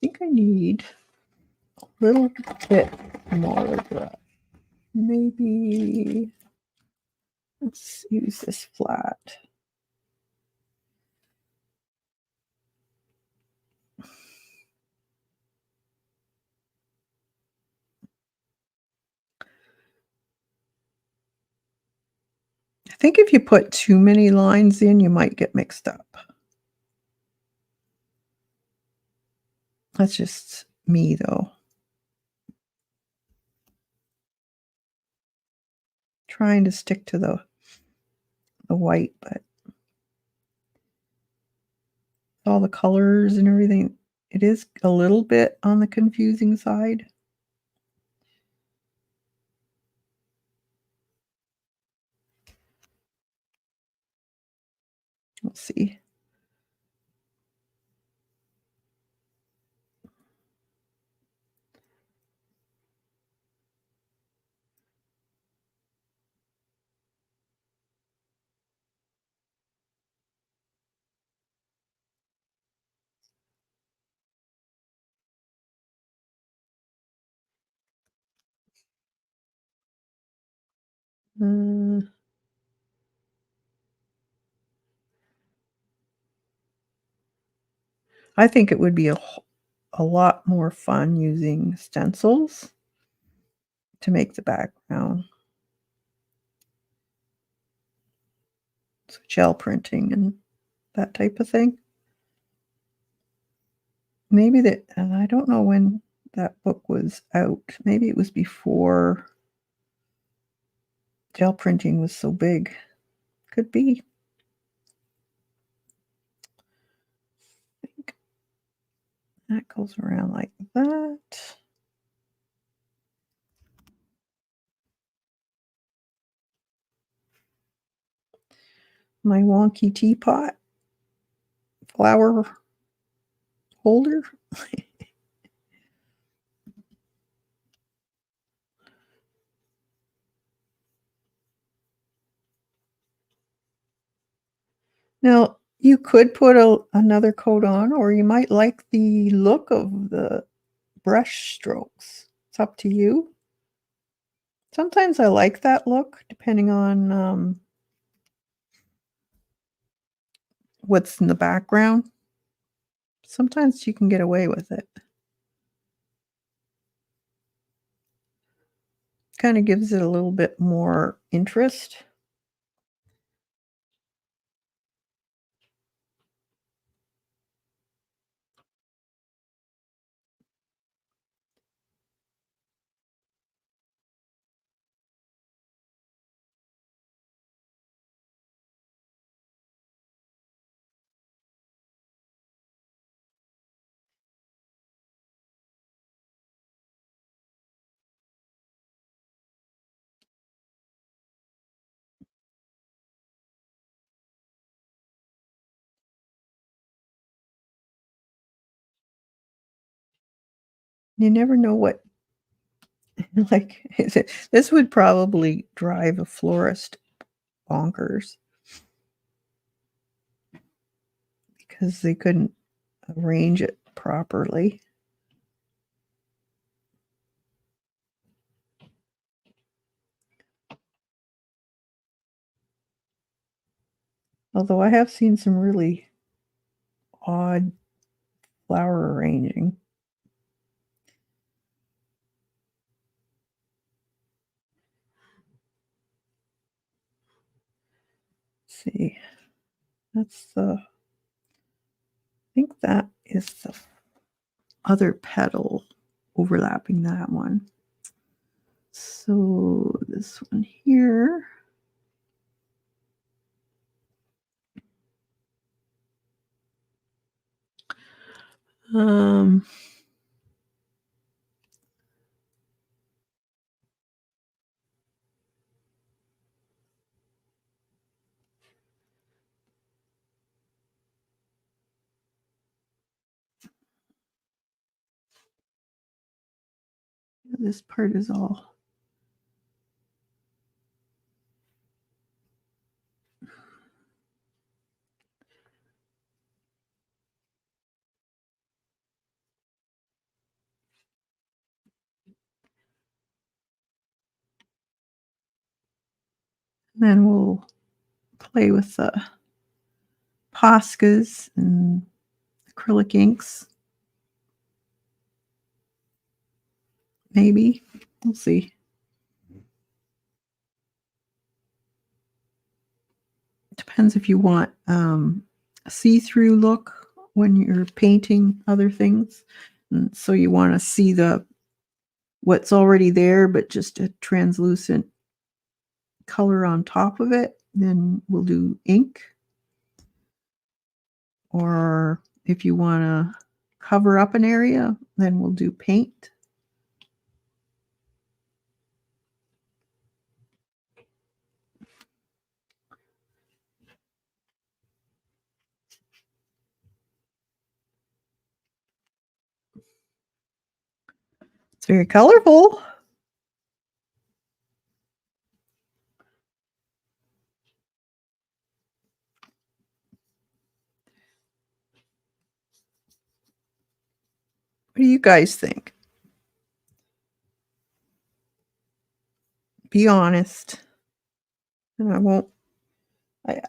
I think I need a little bit more of that. Maybe let's use this flat. think if you put too many lines in, you might get mixed up. That's just me, though. Trying to stick to the white, but all the colors and everything, it is a little bit on the confusing side. Let's see. Uh, I think it would be a lot more fun using stencils to make the background. So gel printing and that type of thing. Maybe that, and I don't know when that book was out. Maybe it was before gel printing was so big. Could be. I think that goes around like that. My wonky teapot flower holder. Now, you could put another coat on, or you might like the look of the brush strokes. It's up to you. Sometimes I like that look, depending on what's in the background. Sometimes you can get away with it. Kind of gives it a little bit more interest. You never know what, like, this would probably drive a florist bonkers because they couldn't arrange it properly. Although I have seen some really odd flower arranging. Let's see, that's I think that is the other petal overlapping that one. So this one here. Um, this part is all then we'll play with the Poscas and acrylic inks. Maybe. We'll see. Depends if you want a see-through look when you're painting other things. And so you want to see what's already there, but just a translucent color on top of it, then we'll do ink. Or if you want to cover up an area, then we'll do paint. It's very colorful. What do you guys think? Be honest. And I won't.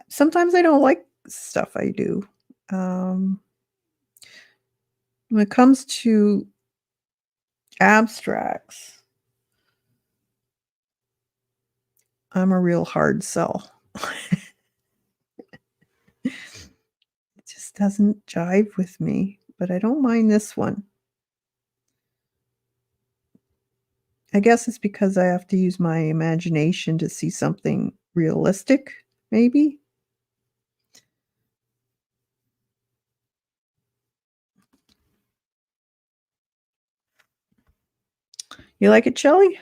Sometimes I don't like stuff I do. Um, when it comes to abstracts, I'm a real hard sell. It just doesn't jive with me, but I don't mind this one. I guess it's because I have to use my imagination to see something realistic, maybe? You like it, Shelley?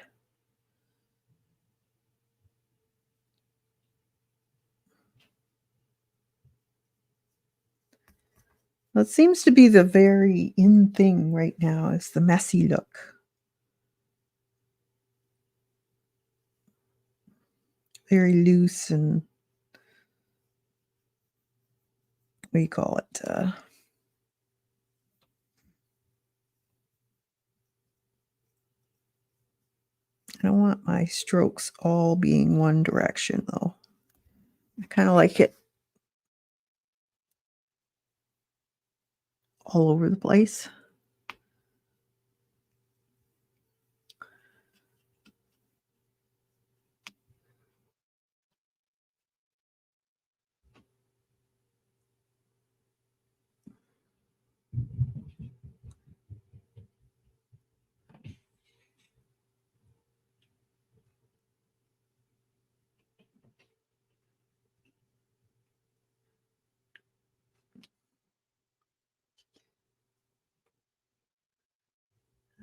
Well, it seems to be the very in thing right now is the messy look. Very loose and what do you call it? I don't want my strokes all being one direction, though. I kind of like it all over the place.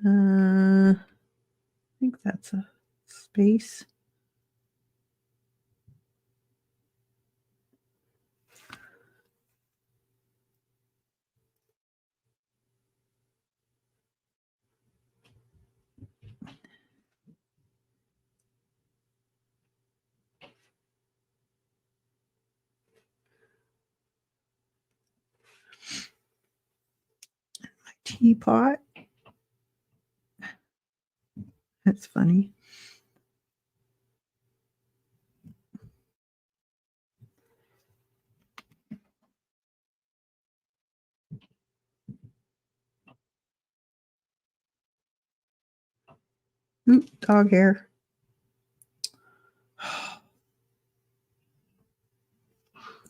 I think that's a space. My teapot. That's funny. Ooh, dog hair. Can't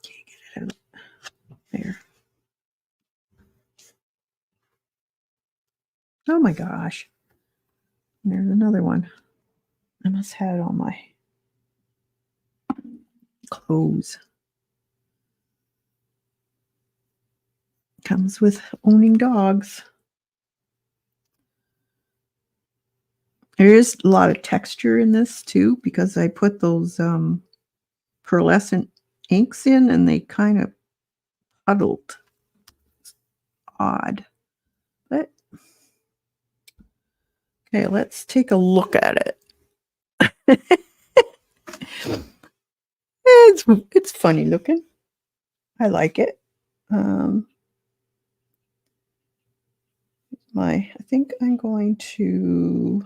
get it out. There. Oh my gosh. There's another one. I must have it on my clothes. Comes with owning dogs. There is a lot of texture in this too because I put those pearlescent inks in and they kind of puddled. Odd. But okay, let's take a look at it. It's funny looking. I like it. I think I'm going to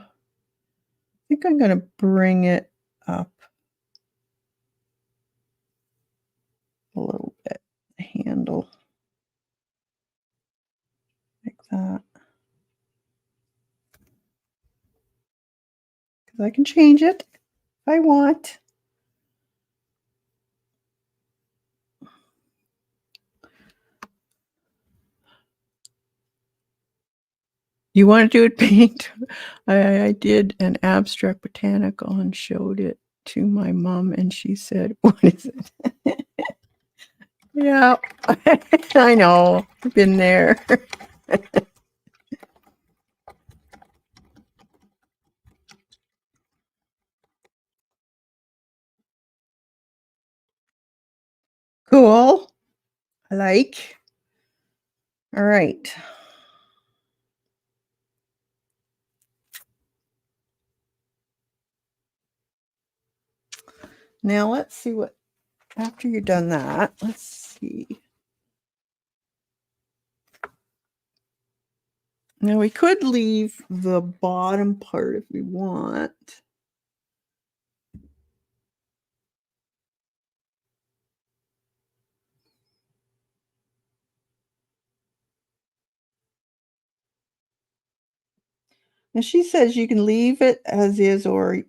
bring it up a little bit. The handle like that. Because I can change it if I want. You wanna do it paint? I did an abstract botanical and showed it to my mom, and she said, "What is it?" Yeah, I know. I've been there. Cool. I like. Alright. Now let's see what after you're done that, let's see. Now we could leave the bottom part if we want. And she says you can leave it as is or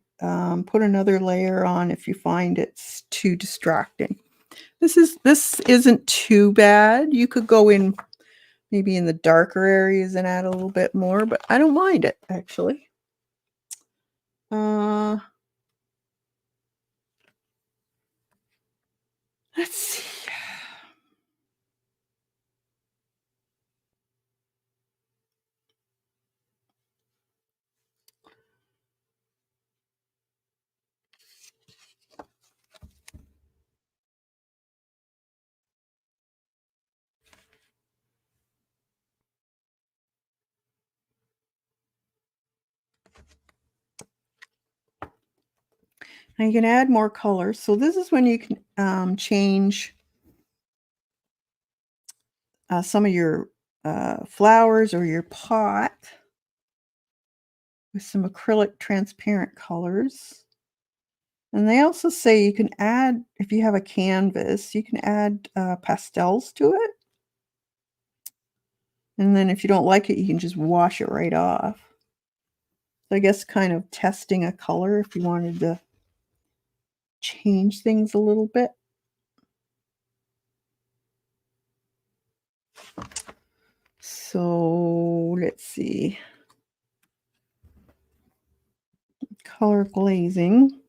put another layer on if you find it's too distracting. This isn't too bad. You could go in maybe in the darker areas and add a little bit more, but I don't mind it actually. Uh, let's see. Now you can add more colors. So this is when you can change some of your flowers or your pot with some acrylic transparent colors. And they also say you can add, if you have a canvas, you can add pastels to it. And then if you don't like it, you can just wash it right off. So I guess kind of testing a color if you wanted to change things a little bit. So let's see. Color glazing.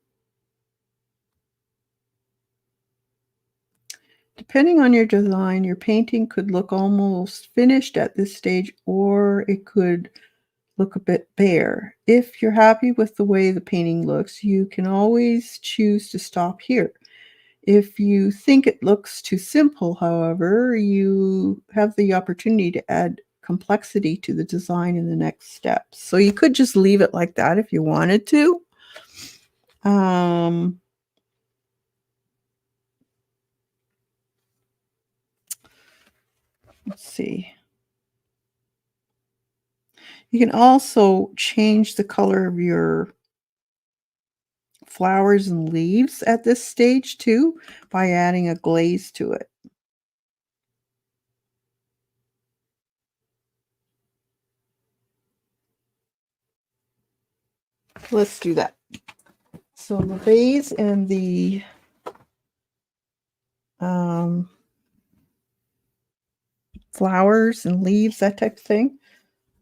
Depending on your design, your painting could look almost finished at this stage, or it could look a bit bare. If you're happy with the way the painting looks, you can always choose to stop here. If you think it looks too simple, however, you have the opportunity to add complexity to the design in the next steps. So you could just leave it like that if you wanted to. Um, let's see. You can also change the color of your flowers and leaves at this stage too by adding a glaze to it. Let's do that. So the vase and the um, flowers and leaves, that type of thing.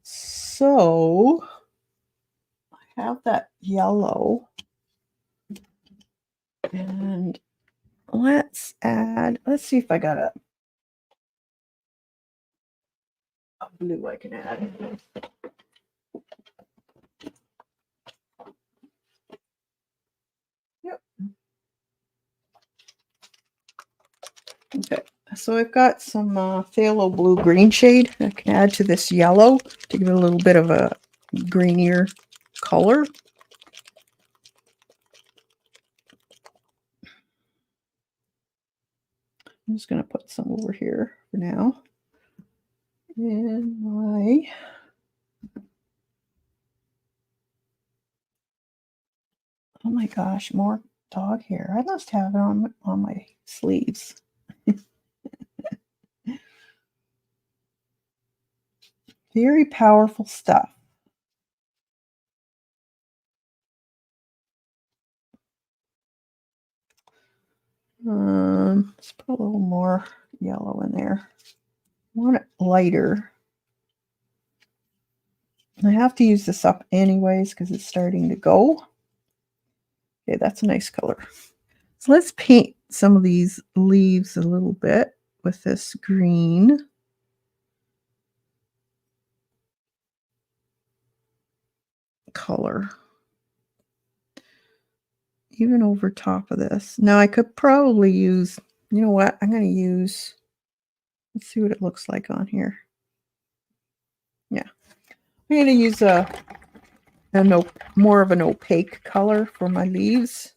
So I have that yellow, and let's add, let's see if I got a blue I can add. Yep. Okay, so I've got some phthalo blue green shade I can add to this yellow to give it a little bit of a greenier color. I'm just going to put some over here for now. And my oh my gosh, more dog hair. I must have it on my sleeves. Very powerful stuff. Let's put a little more yellow in there. I want it lighter. I have to use this up anyways because it's starting to go. Okay, that's a nice color. So let's paint some of these leaves a little bit with this green. Color. Even over top of this. Now I could probably use, you know what? I'm going to use, let's see what it looks like on here. Yeah. I'm going to use more of an opaque color for my leaves.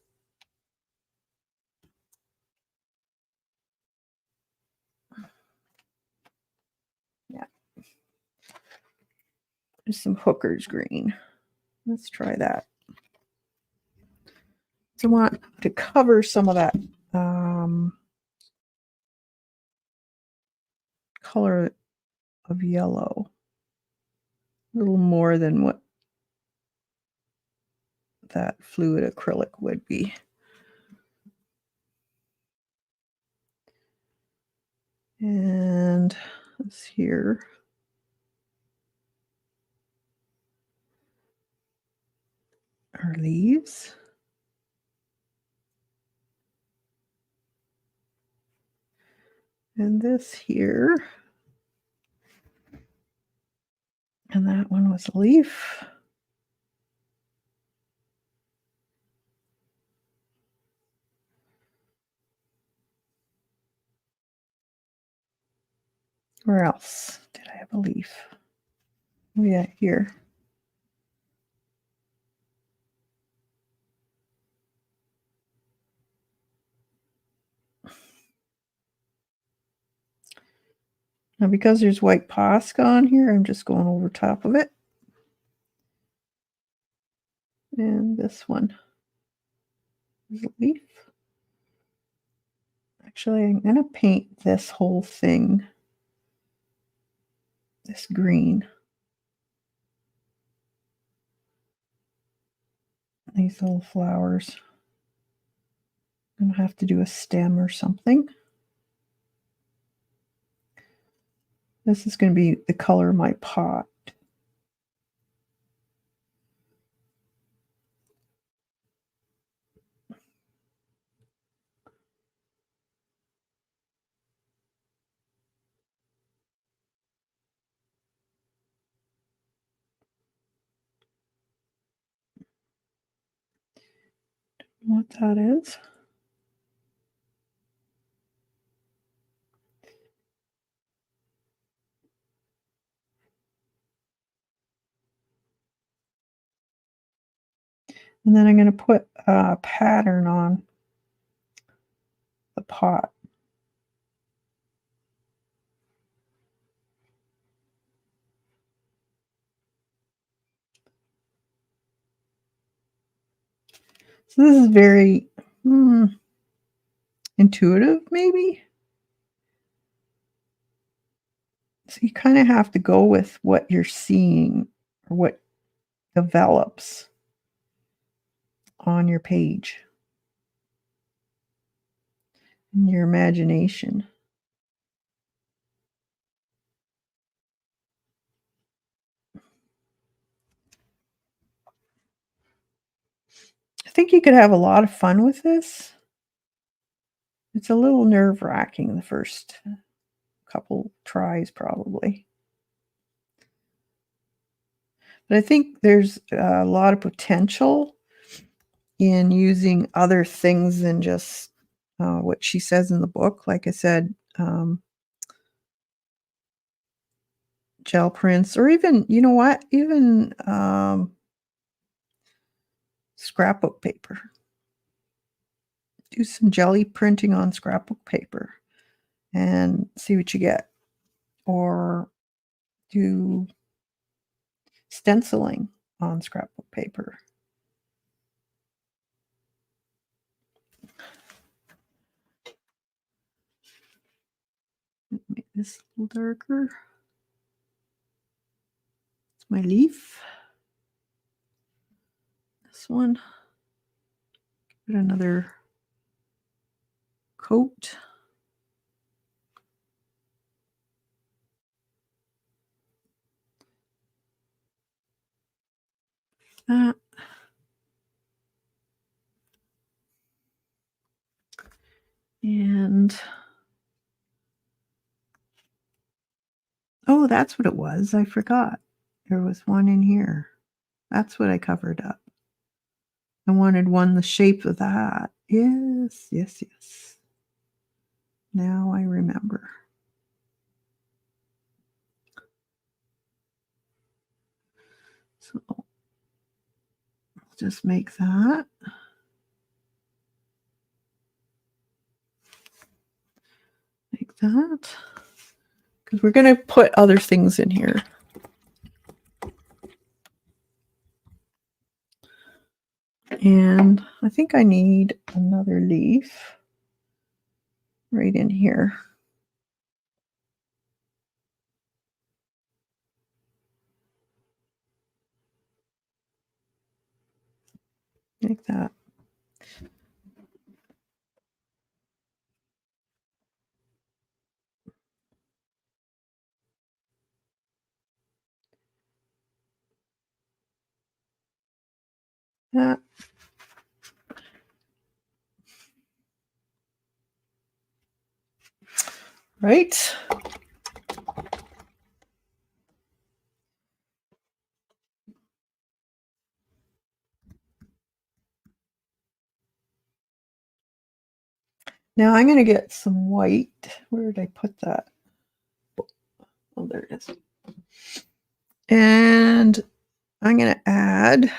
Yeah. There's some Hooker's green. Let's try that. So I want to cover some of that color of yellow. A little more than what that fluid acrylic would be. And let's here. Our leaves. And this here. And that one was a leaf. Where else did I have a leaf? Oh, yeah, here. Now, because there's white Posca on here, I'm just going over top of it. And this one is a leaf. Actually, I'm going to paint this whole thing this green. These little flowers. I'm going to have to do a stem or something. This is going to be the color of my pot. What that is. And then I'm going to put a pattern on the pot. So this is very intuitive, maybe. So you kind of have to go with what you're seeing or what develops on your page in your imagination. I think you could have a lot of fun with this. It's a little nerve-wracking the first couple tries, probably. But I think there's a lot of potential in using other things than just what she says in the book. Like I said, gel prints, or even, you know what, even scrapbook paper. Do some jelly printing on scrapbook paper and see what you get. Or do stenciling on scrapbook paper. Make this a little darker. It's my leaf. This one. Put another coat. that. And oh, that's what it was. I forgot. There was one in here. That's what I covered up. I wanted one the shape of that. Yes, yes, yes. Now I remember. So just make that. Like that. Because we're going to put other things in here. And I think I need another leaf right in here. Like that. That. Right. Now I'm going to get some white. Where did I put that? Oh, there it is. And I'm going to add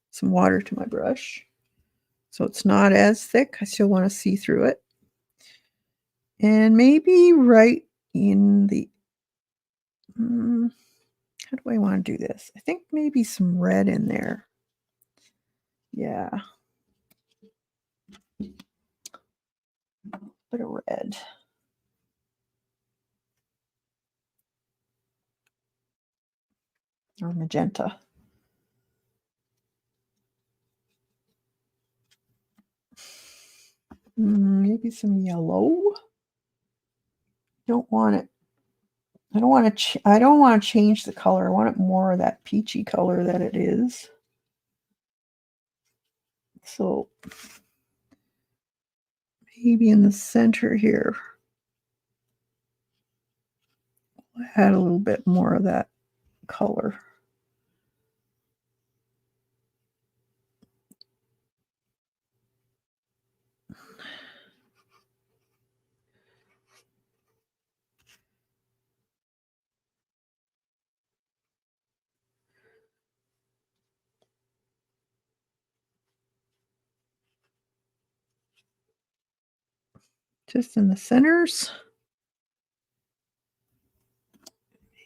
some water to my brush. So it's not as thick. I still want to see through it. And maybe right in the... how do I want to do this? I think maybe some red in there. Yeah. Bit of red. Or magenta. Maybe some yellow. Don't want it. I don't want to change the color. I want it more of that peachy color that it is. So maybe in the center here, I'll add a little bit more of that color. Just in the centers.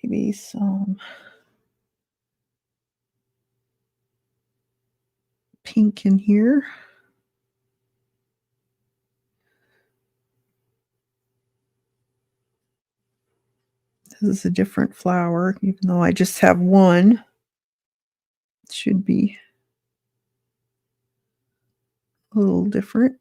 Maybe some pink in here. This is a different flower, even though I just have one. It should be a little different.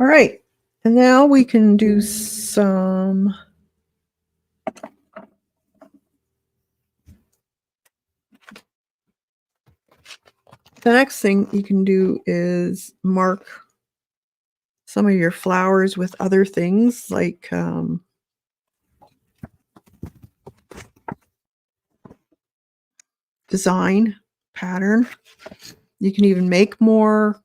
All right, and now we can do some the next thing you can do is mark some of your flowers with other things like design, pattern. You can even make more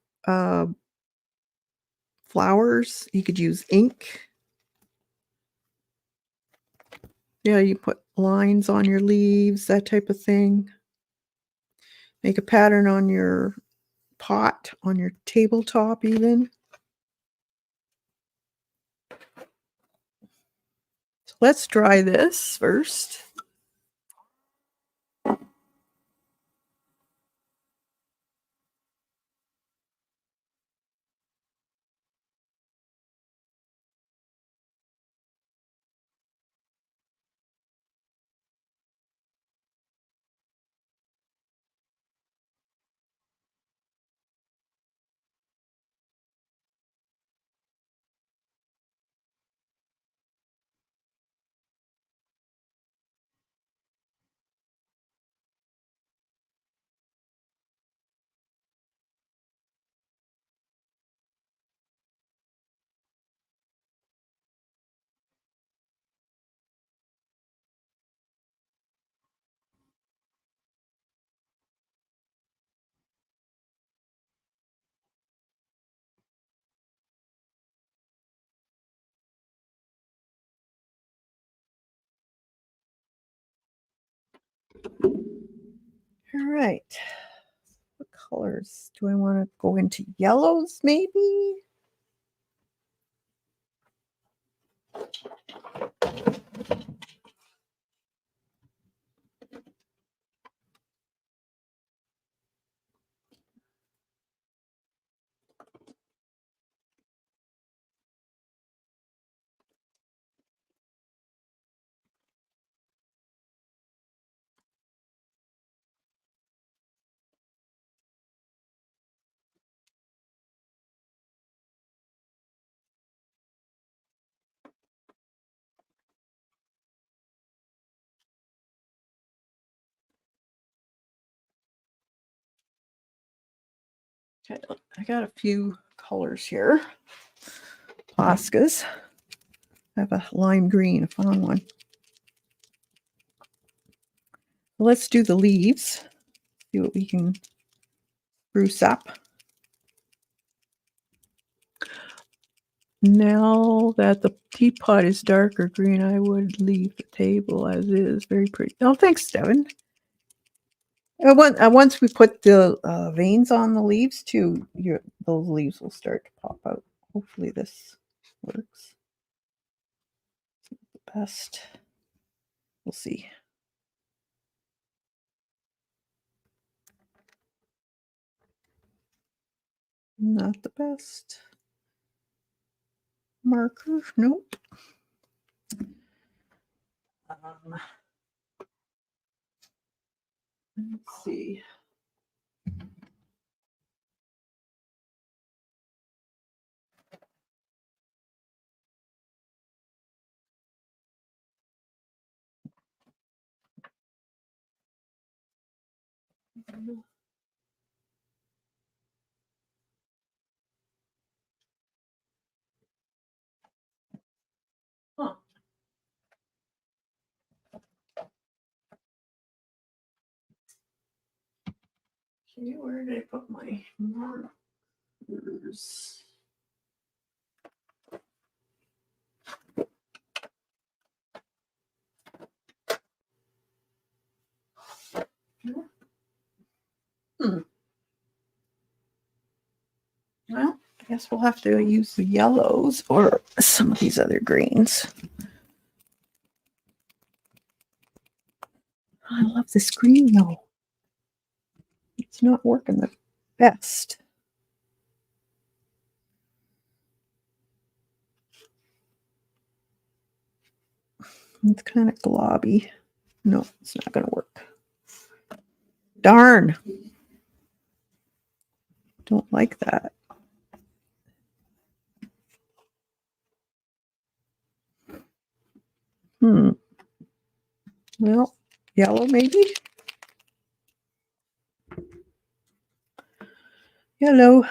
flowers. You could use ink. Yeah, you put lines on your leaves, that type of thing. Make a pattern on your pot, on your tabletop even. So let's dry this first. All right. What colors? Do I want to go into yellows maybe? Okay, I got a few colors here. Poscas. I have a lime green. I found one. Let's do the leaves. See what we can spruce up. Now that the teapot is darker green, I would leave the table as is. Very pretty. Oh, thanks, Devin. Once we put the veins on the leaves too, those leaves will start to pop out. Hopefully this works. The best. We'll see. Not the best. Marker, nope. Let's see. Huh. Okay, where did I put my markers? Hmm. Well, I guess we'll have to use the yellows or some of these other greens. I love this green though. It's not working the best. It's kind of globby. No, it's not going to work. Darn. Don't like that. Well, yellow maybe? Yellow.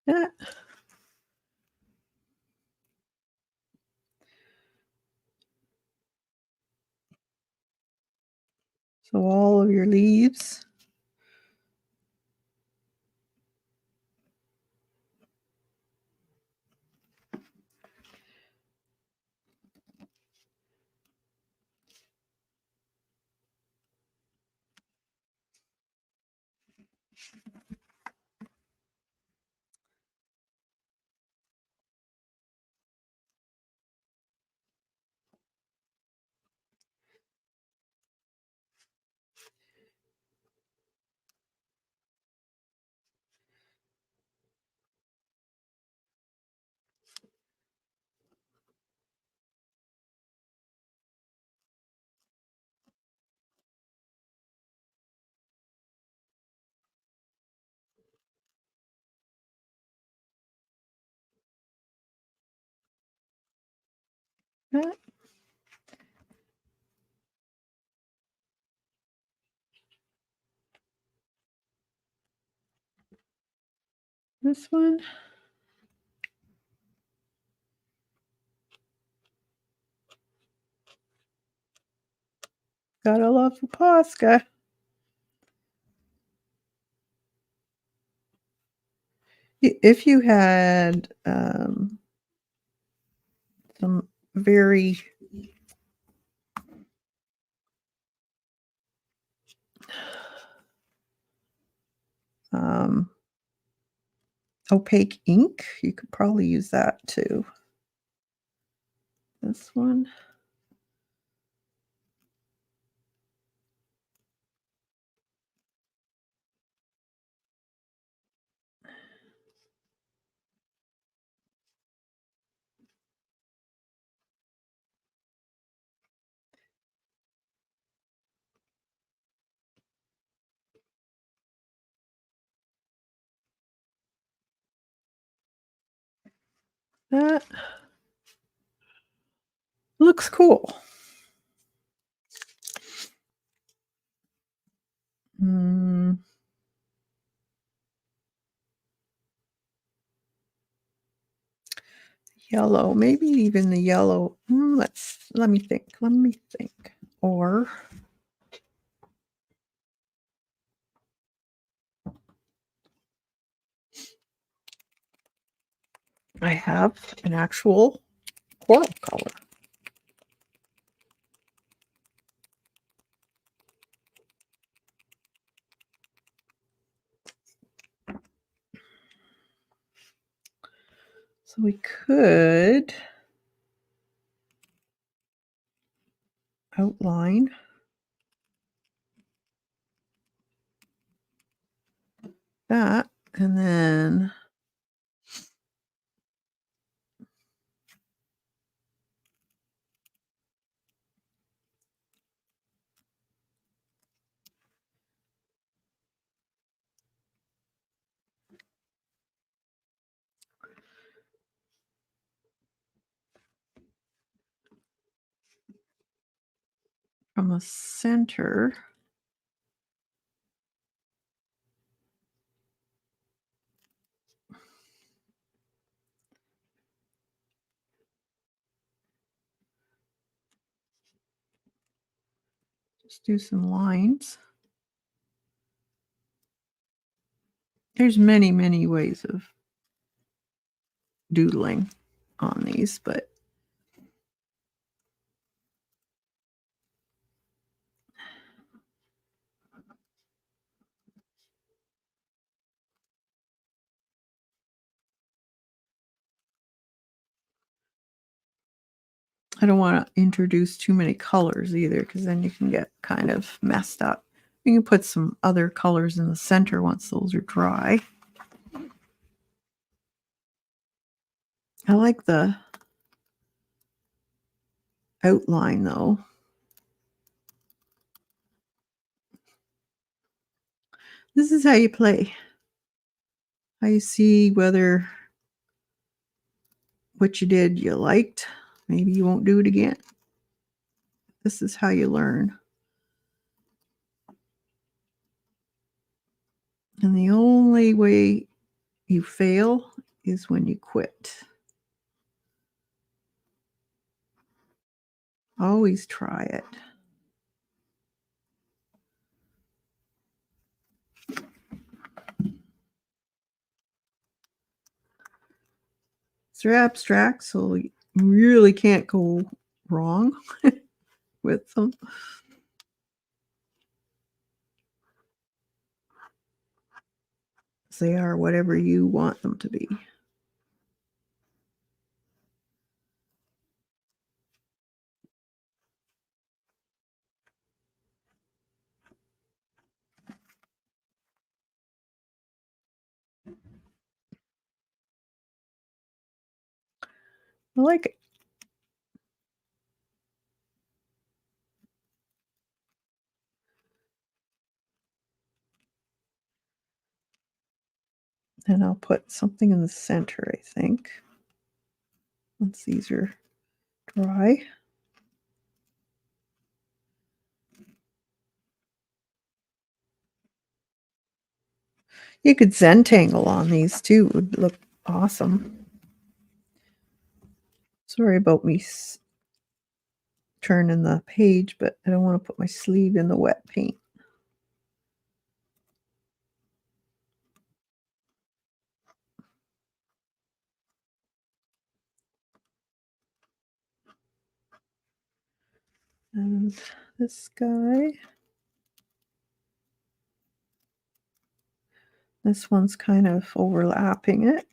Yeah. So all of your leaves. Yeah. This one. Gotta love the Posca. If you had some very um, opaque ink, you could probably use that too. This one. That looks cool. Mm, yellow, maybe even the yellow. Let me think. Let me think. Or I have an actual coral color. So we could outline that and then from the center, just do some lines. There's many, many ways of doodling on these, but I don't want to introduce too many colors either, because then you can get kind of messed up. You can put some other colors in the center once those are dry. I like the outline though. This is how you play. How you see whether what you did you liked. Maybe you won't do it again. This is how you learn. And the only way you fail is when you quit. Always try it. They're abstract, so you really can't go wrong with them. They are whatever you want them to be. I like it. And I'll put something in the center, I think. Once these are dry. You could Zentangle on these too. It would look awesome. Sorry about me turning the page, but I don't want to put my sleeve in the wet paint. And this guy. This one's kind of overlapping it.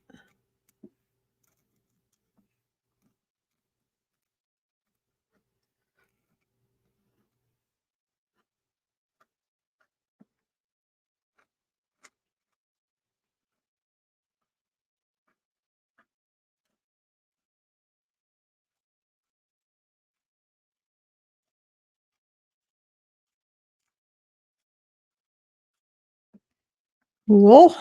Cool.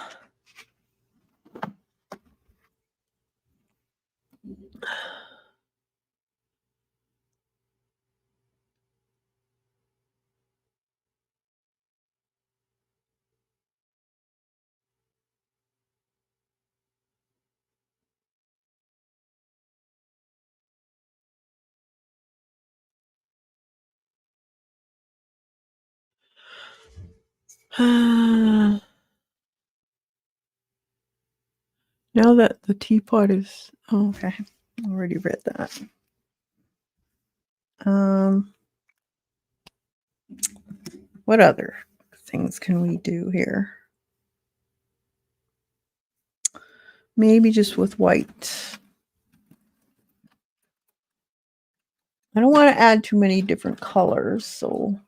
Now that the teapot is, oh, okay, I already read that. What other things can we do here? Maybe just with white. I don't want to add too many different colors, so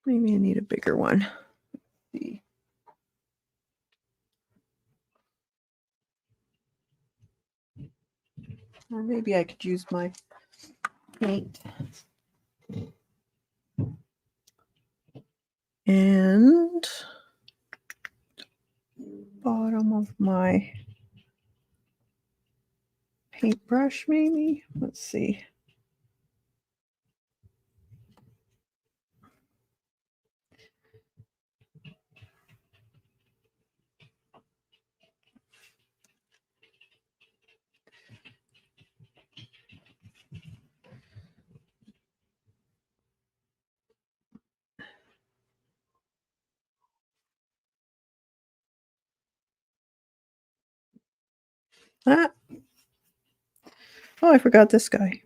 maybe I need a bigger one. Let's see. Or maybe I could use my paint. And bottom of my paintbrush, maybe. Let's see. Ah. Oh, I forgot this guy.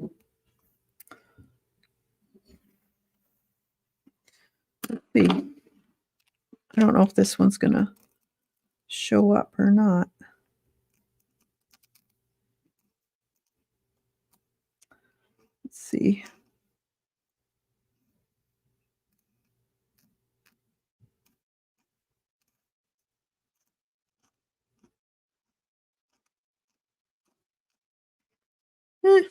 Let's see. I don't know if this one's gonna show up or not. Let's see. Eh.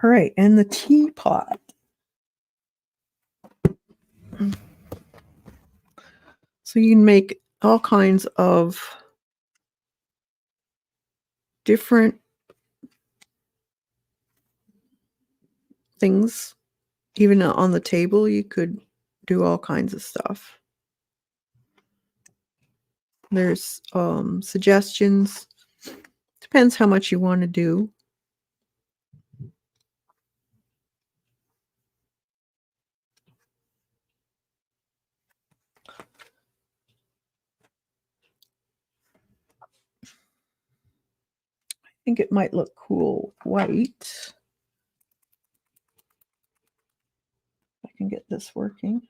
All right, and the teapot. So you can make all kinds of different things. Even on the table, you could do all kinds of stuff. There's suggestions. Depends how much you want to do. I think it might look cool white. I can get this working.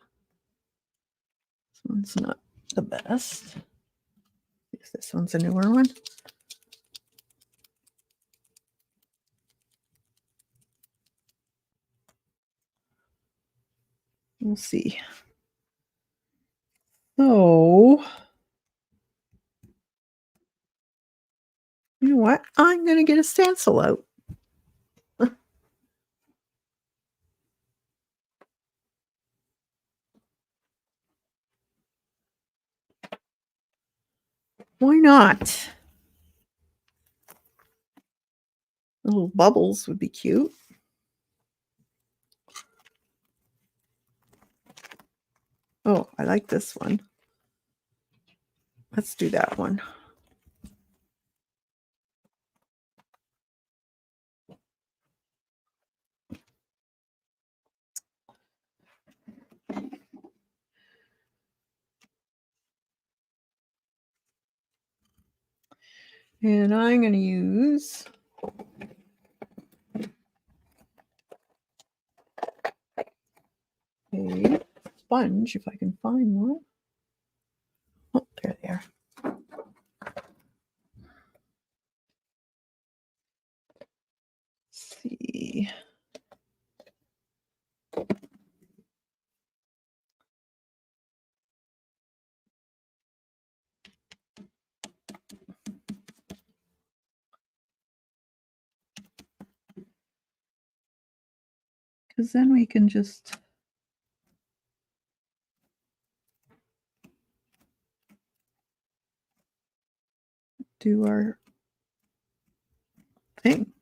This one's not the best. This one's a newer one. We'll see. So, you know what? I'm going to get a stencil out. Why not? Little bubbles would be cute. Oh, I like this one. Let's do that one. And I'm going to use a sponge if I can find one. Oh, there they are. Let's see. Because then we can just do our thing.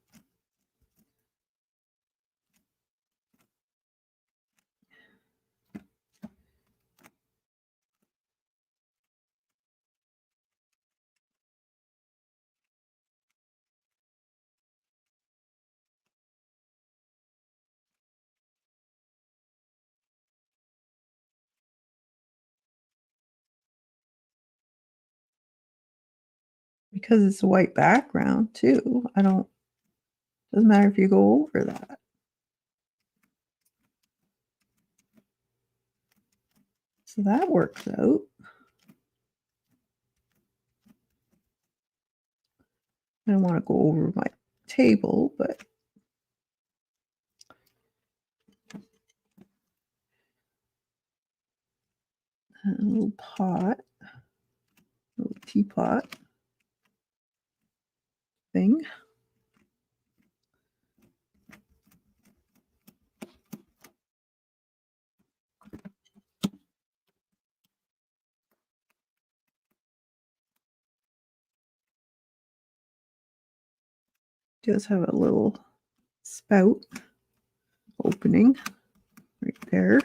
Because it's a white background too. Doesn't matter if you go over that. So that works out. I don't want to go over my table, but a little pot, little teapot thing. Does have a little spout opening right there.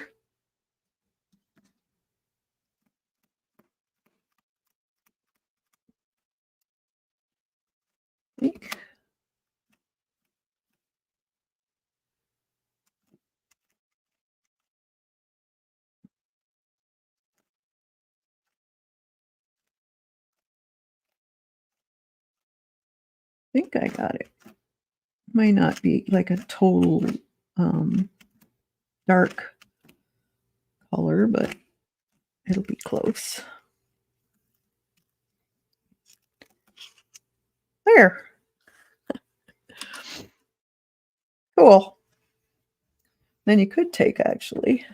I think. I got it. Might not be like a total dark color, but it'll be close. There. Cool. Then you could take actually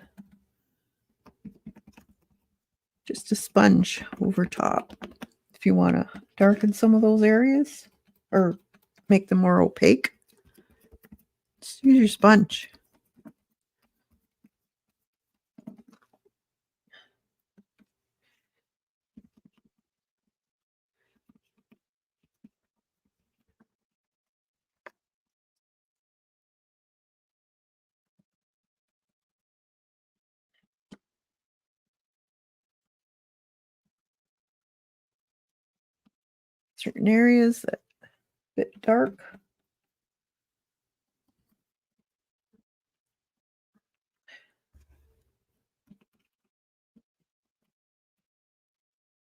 just a sponge over top if you want to darken some of those areas or make them more opaque. Just use your sponge. Certain areas that are a bit dark.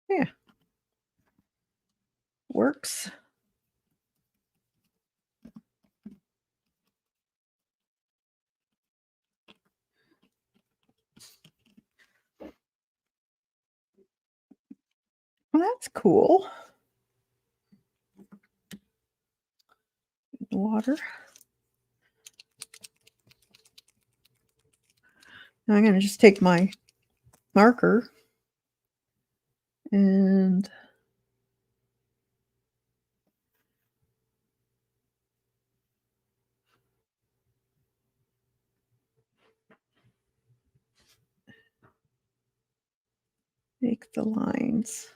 Yeah. Works. Well, that's cool. Water. Now I'm going to just take my marker and make the lines.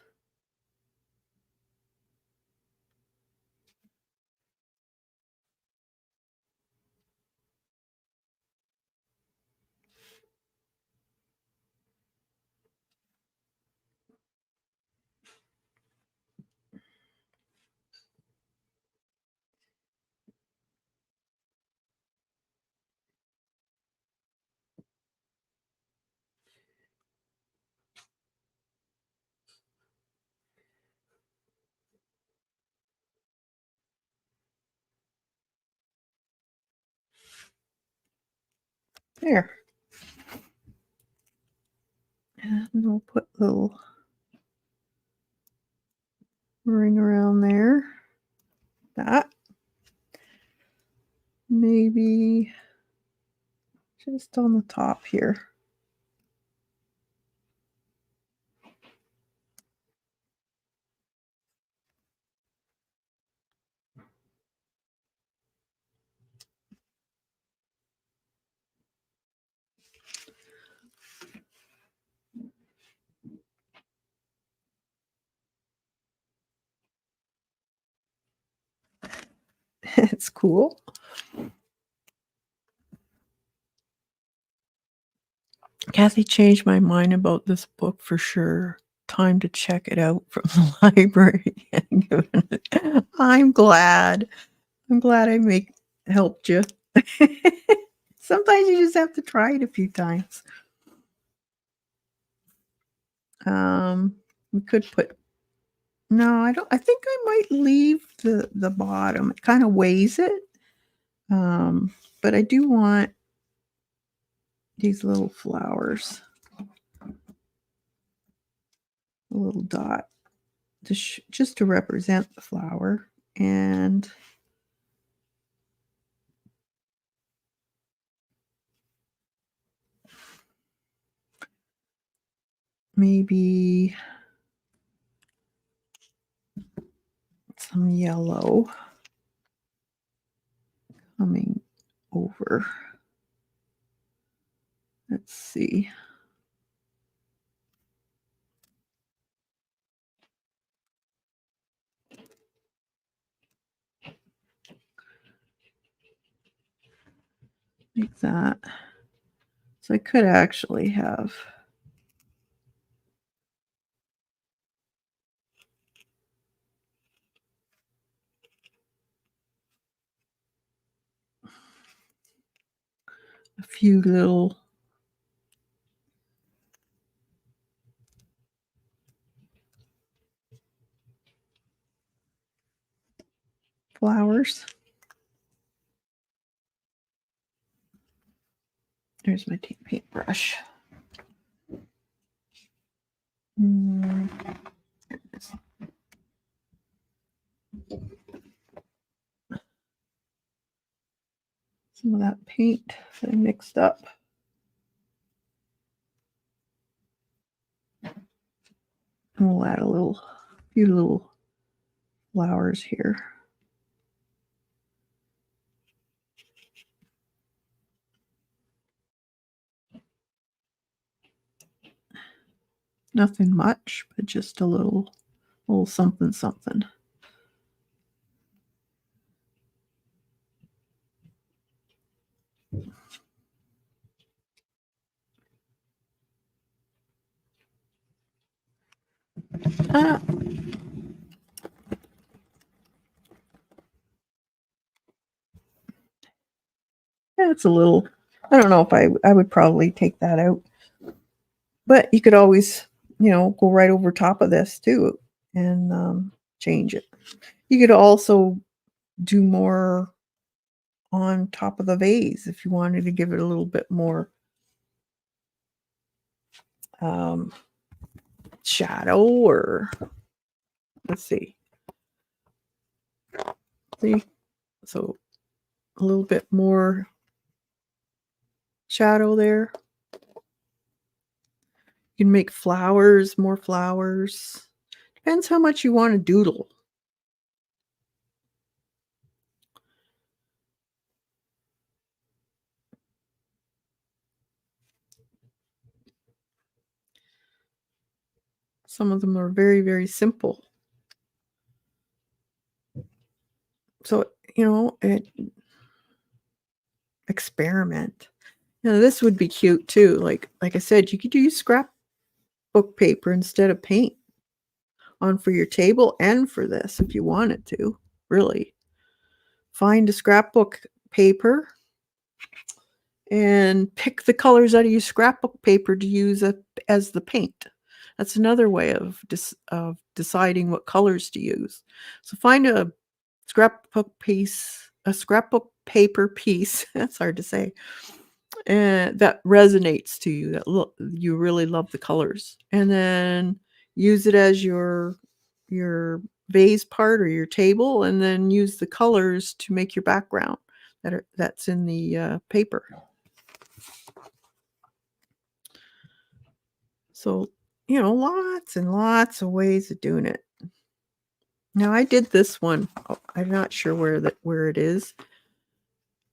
There. And we'll put a little ring around there. That. Maybe just on the top here. It's cool. Kathy changed my mind about this book for sure. Time to check it out from the library and given it. I'm glad. I'm glad I make helped you. Sometimes you just have to try it a few times. We could put no, I don't I think I might leave the bottom. It kind of weighs it. But I do want these little flowers, a little dot, just to represent the flower, and maybe some yellow coming over. Let's see. Like that. So I could actually have a few little flowers. There's my paintbrush. Mm, some of that paint that I mixed up. And we'll add few little flowers here. Nothing much, but just a little something something. Uh, yeah, it's a little. I don't know if I would probably take that out, but you could always go right over top of this too and change it. You could also do more on top of the vase if you wanted to give it a little bit more um, shadow, or let's see, so a little bit more shadow there. You can make flowers, more flowers. Depends how much you want to doodle. Some of them are very, very simple. So, experiment. This would be cute too. Like I said, you could use scrapbook paper instead of paint on for your table and for this if you wanted to. Really. Find a scrapbook paper and pick the colors out of your scrapbook paper to use as the paint. That's another way of deciding what colors to use. So find a scrapbook paper piece. That's hard to say. and that resonates to you, that look you really love the colors, and then use it as your vase part or your table, and then use the colors to make your background that's in the paper. So, lots and lots of ways of doing it. Now I did this one. I'm not sure where it is,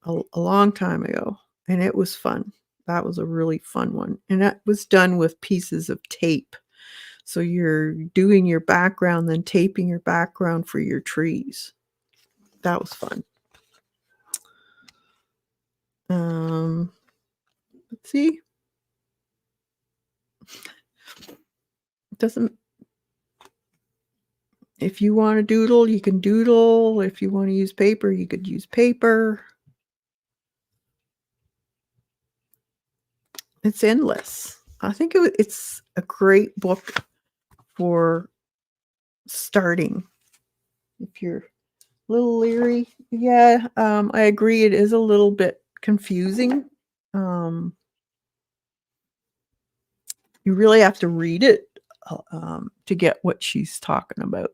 a long time ago, and it was fun. That was a really fun one, and that was done with pieces of tape. So you're doing your background, then taping your background for your trees. That was fun. Um, let's see. Doesn't If you wanna doodle, you can doodle. If you wanna use paper, you could use paper. It's endless. I think it's a great book for starting. If you're a little leery, yeah, I agree. It is a little bit confusing. Um, you really have to read it to get what she's talking about.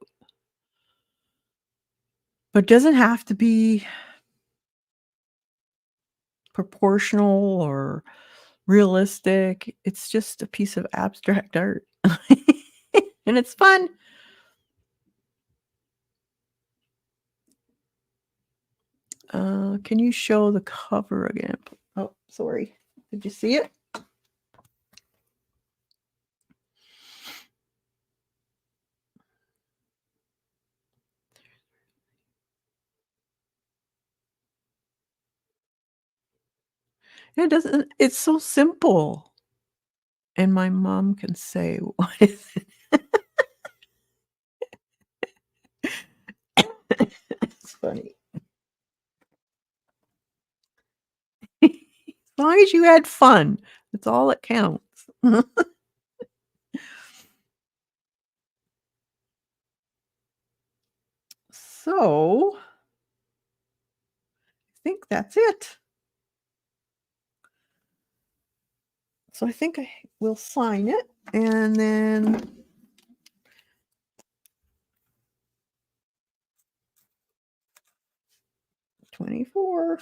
But it doesn't have to be proportional or realistic. It's just a piece of abstract art. And it's fun. Can you show the cover again? Oh, sorry. Did you see it? It doesn't It's so simple. And my mom can say, "What is it?" It's funny. As long as you had fun, that's all that counts. So, I think that's it. So I think I will sign it, and then 24.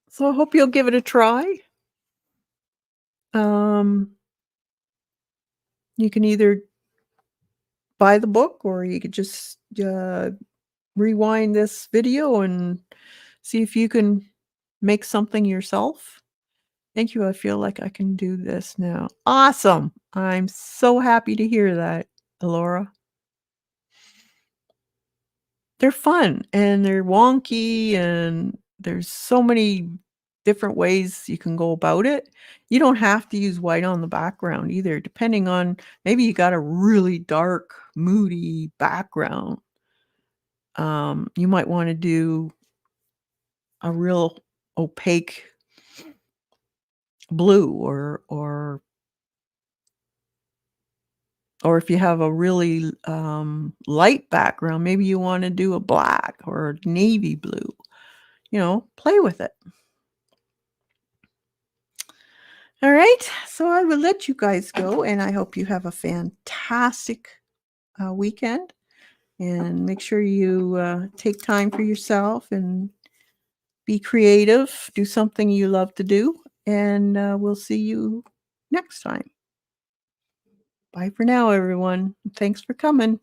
So I hope you'll give it a try. Um, you can either buy the book or you could just rewind this video and see if you can make something yourself. Thank you. I feel like I can do this now. Awesome. I'm so happy to hear that, Laura. They're fun and they're wonky and there's so many different ways you can go about it. You don't have to use white on the background either, depending on maybe you got a really dark, moody background. You might want to do a real opaque blue or if you have a really light background, maybe you want to do a black or a navy blue. Play with it. All right. So I will let you guys go, and I hope you have a fantastic weekend. And make sure you take time for yourself and be creative. Do something you love to do. And we'll see you next time. Bye for now, everyone. Thanks for coming.